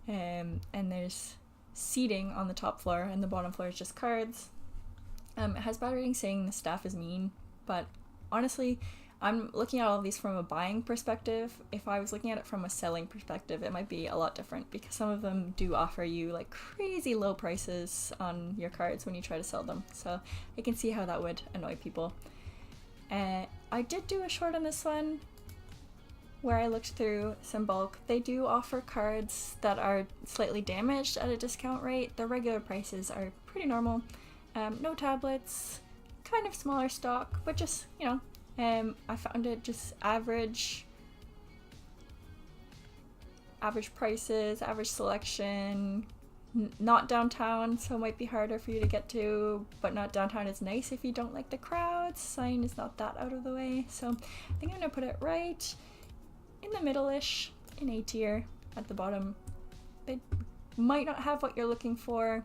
[SPEAKER 1] and there's seating on the top floor, and the bottom floor is just cards. It has bad ratings saying the staff is mean, but honestly, I'm looking at all of these from a buying perspective. If I was looking at it from a selling perspective, it might be a lot different, because some of them do offer you like crazy low prices on your cards when you try to sell them. So I can see how that would annoy people. I did do a short on this one where I looked through some bulk. They do offer cards that are slightly damaged at a discount rate. The regular prices are pretty normal. No tablets, kind of smaller stock, but just, you know, I found it just average prices, average selection, not downtown, so it might be harder for you to get to, but not downtown is nice if you don't like the crowds. Sign is not that out of the way, so I think I'm gonna put it right in the middle-ish, in A tier, at the bottom. They might not have what you're looking for.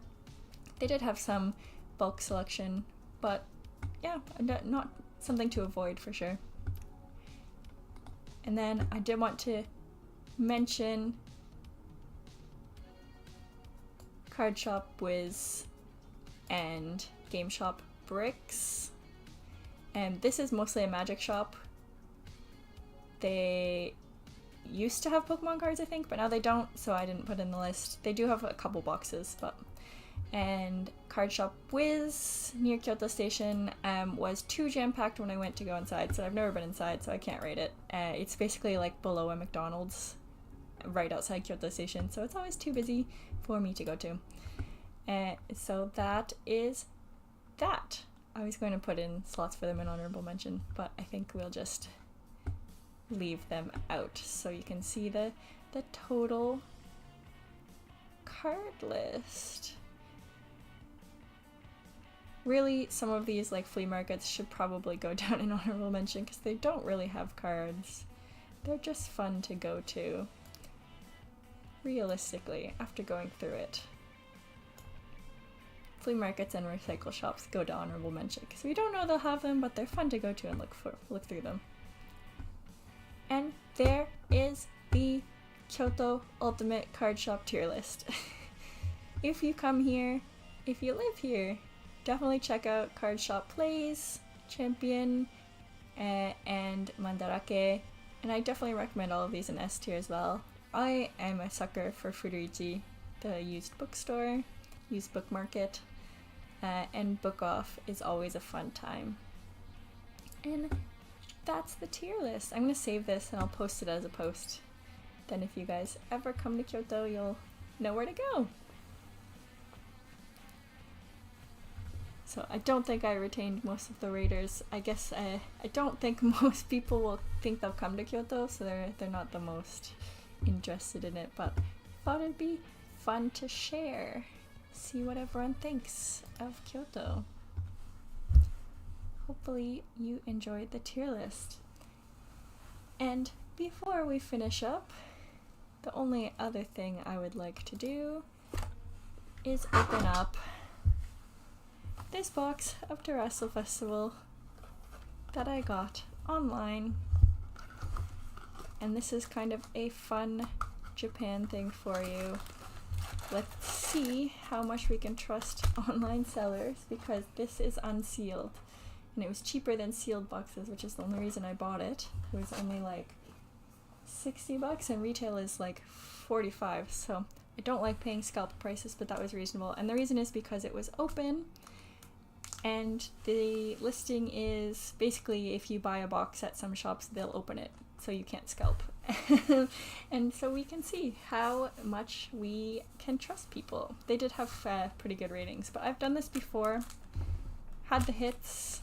[SPEAKER 1] They did have some bulk selection, but yeah, not something to avoid for sure. And then I did want to mention Card Shop Wiz and Game Shop Bricks. And this is mostly a Magic shop. They used to have Pokemon cards, I think, but now they don't, so I didn't put in the list. They do have a couple boxes, but... And Card Shop Wiz near Kyoto Station was too jam-packed when I went to go inside, so I've never been inside, so I can't rate it. It's basically like below a McDonald's right outside Kyoto Station, so it's always too busy for me to go to. So that is that. I was going to put in slots for them in honorable mention, but I think we'll just leave them out so you can see the total card list. Really, some of these like flea markets should probably go down in honorable mention because they don't really have cards. They're just fun to go to, realistically, after going through it. Flea markets and recycle shops go to honorable mention because we don't know they'll have them, but they're fun to go to and look through them. And there is the Kyoto Ultimate Card Shop tier list. If you come here, if you live here, definitely check out Card Shop Plays, Champion, and Mandarake. And I definitely recommend all of these in S tier as well. I am a sucker for Fudorichi, the used bookstore, used book market, and Book Off is always a fun time. And that's the tier list. I'm going to save this and I'll post it as a post. Then if you guys ever come to Kyoto, you'll know where to go. So I don't think I retained most of the raiders. I guess I don't think most people will think they'll come to Kyoto, so they're not the most interested in it, but thought it'd be fun to share. See what everyone thinks of Kyoto. Hopefully you enjoyed the tier list. And before we finish up, the only other thing I would like to do is open up this box of Terrestrial Festival that I got online. And this is kind of a fun Japan thing for you. Let's see how much we can trust online sellers, because this is unsealed. And it was cheaper than sealed boxes, which is the only reason I bought it. It was only like $60 and retail is like $45, so I don't like paying scalp prices, but that was reasonable. And the reason is because it was open, and the listing is basically if you buy a box at some shops, they'll open it, so you can't scalp. And so we can see how much we can trust people. They did have pretty good ratings, but I've done this before, had the hits,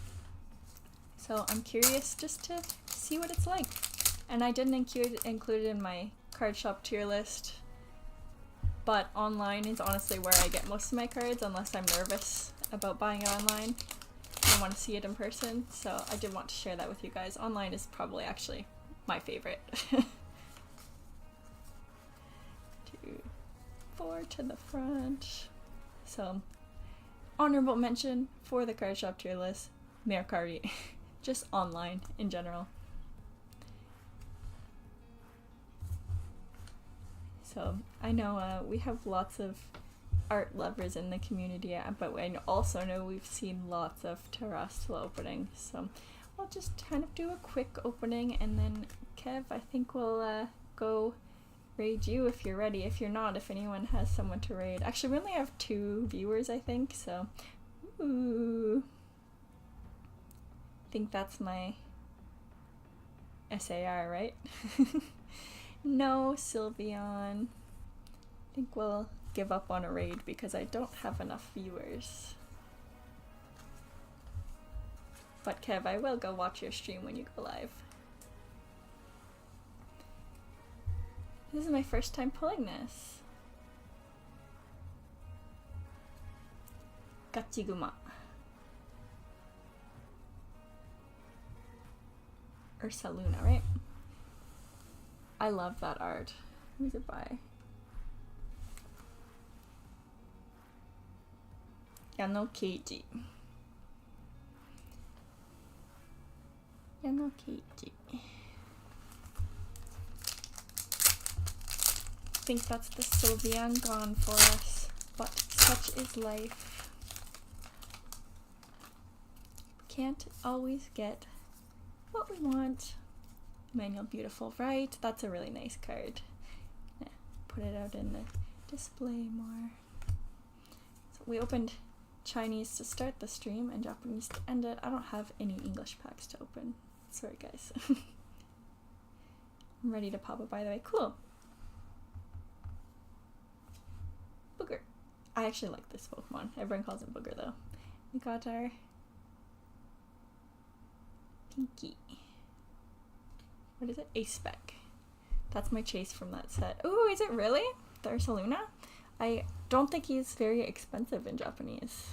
[SPEAKER 1] so I'm curious just to see what it's like. And I didn't include it in my card shop tier list, but online is honestly where I get most of my cards, unless I'm nervous about buying it online. I want to see it in person, so I did want to share that with you guys. Online is probably actually my favorite. 2, 4 to the front. So, honorable mention for the card shop tier list, Mercari. Just online in general. So, I know we have lots of art lovers in the community, but I also know we've seen lots of Terrestrial openings, so I'll just kind of do a quick opening, and then Kev, I think we'll go raid you if you're ready. If you're not, if anyone has someone to raid. Actually, we only have 2 viewers, I think, so ooh. I think that's my SAR, right? No, Sylveon. I think we'll give up on a raid because I don't have enough viewers. But Kev, I will go watch your stream when you go live. This is my first time pulling this. Gachiguma. Ursa Luna, right? I love that art. Who's it by? Yano Keiji. Yano Keiji. I think that's the Sylveon gone for us, but such is life. Can't always get what we want. Manual Beautiful, right? That's a really nice card. Yeah, put it out in the display more. So we opened Chinese to start the stream and Japanese to end it. I don't have any English packs to open. Sorry guys. I'm ready to pop it, by the way. Cool. Booger. I actually like this Pokemon. Everyone calls it Booger though. We got our Pinky. What is it? A-Spec. That's my chase from that set. Ooh, is it really? The Ursa Luna? I don't think he's very expensive in Japanese.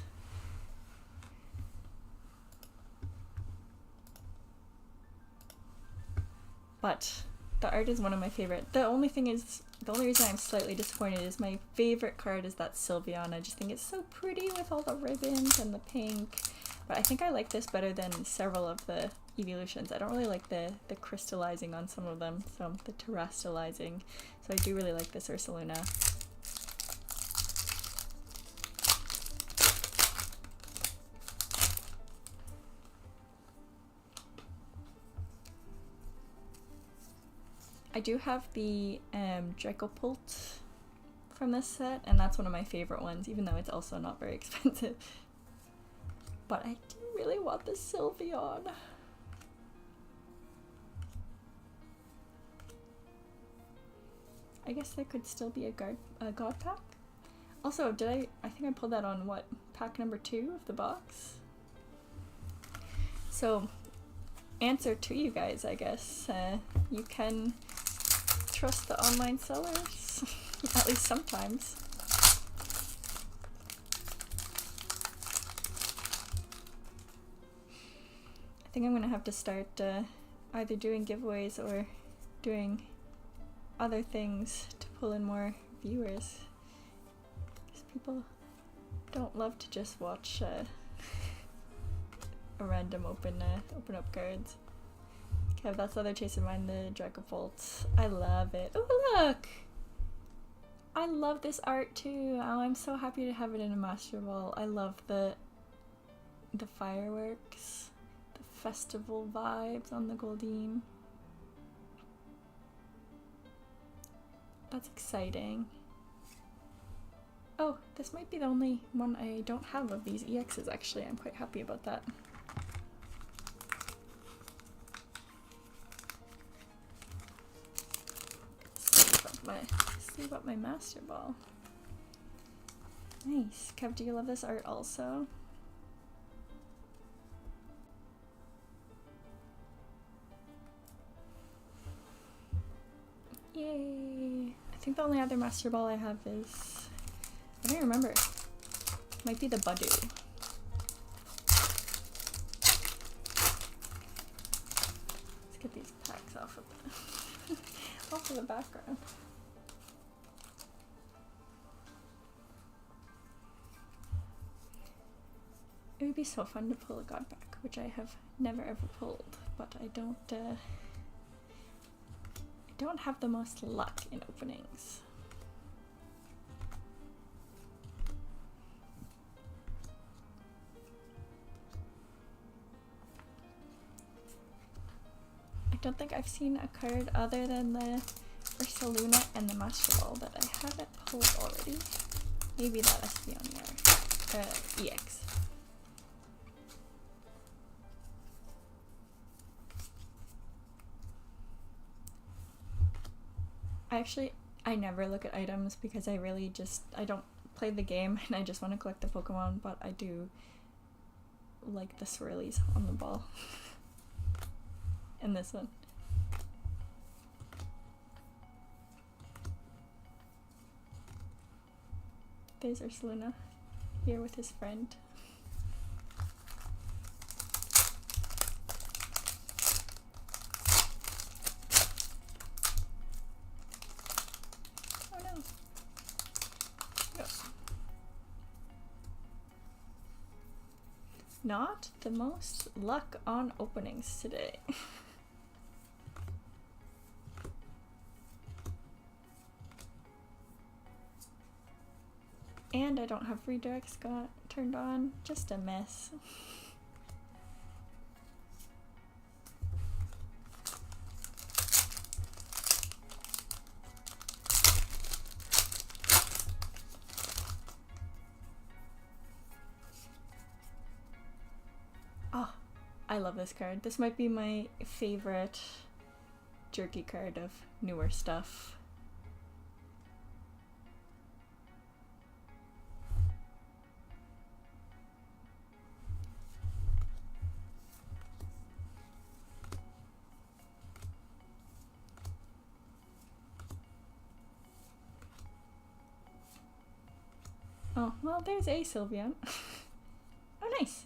[SPEAKER 1] But the art is one of my favorite. The only reason I'm slightly disappointed is my favorite card is that Sylveon. I just think it's so pretty with all the ribbons and the pink. But I think I like this better than several of the evolutions. I don't really like the crystallizing on some of them, so the terrestrializing. So I do really like this Ursa Luna. I do have the Dracopult from this set, and that's one of my favorite ones, even though it's also not very expensive. But I do really want the Sylveon. I guess there could still be a God pack. Also, I think I pulled that on what, pack number 2 of the box? So, answer to you guys, I guess. You can trust the online sellers, at least sometimes. I think I'm gonna have to start either doing giveaways or doing other things to pull in more viewers. Because people don't love to just watch a random open up cards. Okay, that's the other chase of mine, the Dracopult. I love it. Oh look! I love this art too. Oh, I'm so happy to have it in a Master Ball. I love the fireworks, the festival vibes on the Goldeen. That's exciting. Oh, this might be the only one I don't have of these EXs actually. I'm quite happy about that. See about my Master Ball. Nice. Kev, do you love this art also? Yay! I think the only other Master Ball I have is... I don't remember. Might be the Budu. Let's get these packs off of the background. It would be so fun to pull a God pack, which I have never ever pulled, but I don't have the most luck in openings. I don't think I've seen a card other than the Ursa Luna and the Master Ball that I haven't pulled already. Maybe that has to be on the EX. I never look at items because I really I don't play the game and I just want to collect the Pokemon, but I do like the swirlies on the ball. And this one. There's Ursulina here with his friend. Oh no. No. Not the most luck on openings today. And I don't have redirects turned on. Just a mess. Oh, I love this card. This might be my favorite jerky card of newer stuff. Oh, well, there's a Sylveon. Oh, nice.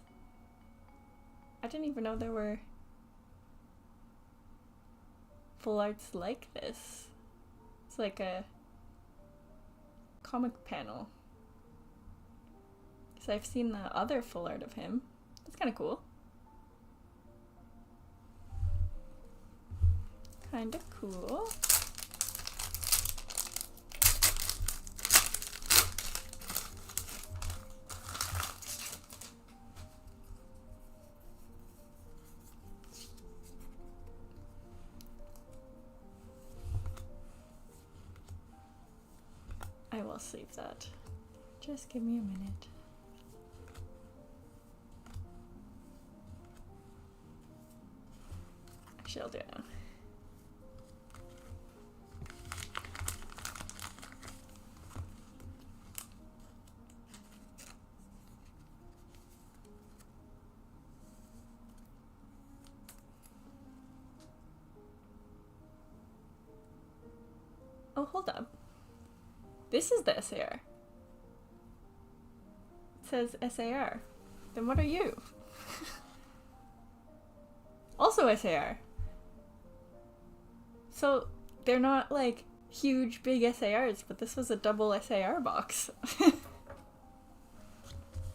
[SPEAKER 1] I didn't even know there were full arts like this. It's like a comic panel. So I've seen the other full art of him. That's kind of cool. Kind of cool. I will save that. Just give me a minute. Actually, I'll do it now. Oh, hold up. This is the SAR. It says SAR. Then what are you? Also SAR. So they're not like huge big SARs, but this was a double SAR box.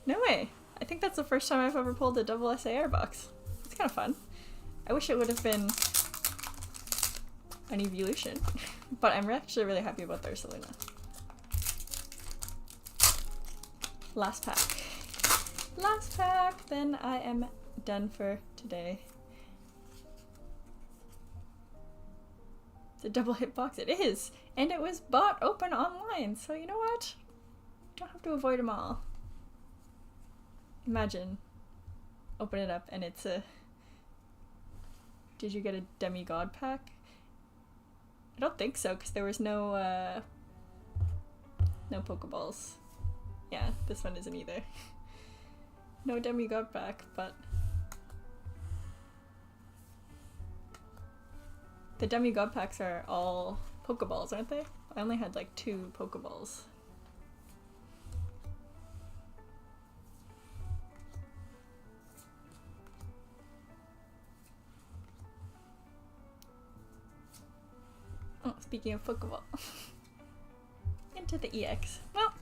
[SPEAKER 1] No way. I think that's the first time I've ever pulled a double SAR box. It's kind of fun. I wish it would have been an evolution, but I'm actually really happy about the Ursulina. Last pack. Last pack, then I am done for today. It's a double hit box. It is! And it was bought open online, so you know what? You don't have to avoid them all. Imagine. Open it up and it's a... Did you get a demigod pack? I don't think so, because there was no Pokeballs. Yeah, this one isn't either. No demigod pack, but... The demigod packs are all Pokeballs, aren't they? I only had like 2 Pokeballs. Oh, speaking of Pokeball. Into the EX. Well,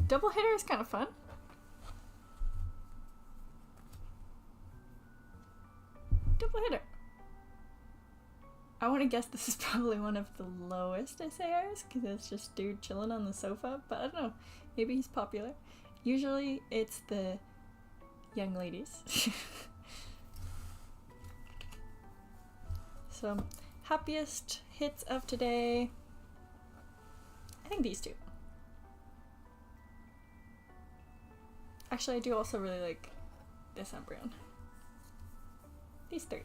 [SPEAKER 1] double hitter is kind of fun. Double hitter. I want to guess this is probably one of the lowest SARs because it's just dude chilling on the sofa, but I don't know. Maybe he's popular. Usually it's the young ladies. So, happiest hits of today. I think these 2. Actually, I do also really like this Umbreon. These 3.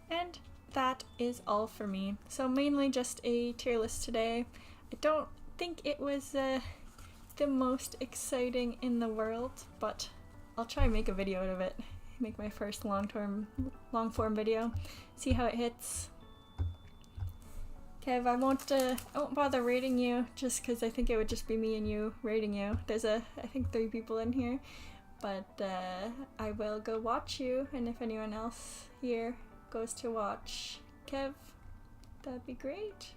[SPEAKER 1] And that is is all for me. So mainly just a tier list today. I don't think it was the most exciting in the world, but I'll try and make a video out of it. Make my first long form video. See how it hits. Kev, I won't bother rating you just because I think it would just be me and you rating you. There's I think 3 people in here, but I will go watch you, and if anyone else here goes to watch Kev, that'd be great.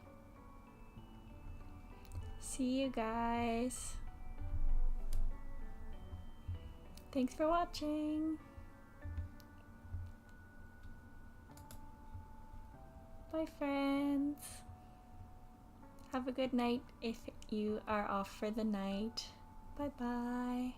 [SPEAKER 1] See you guys. Thanks for watching. Bye, friends. Have a good night if you are off for the night. Bye bye.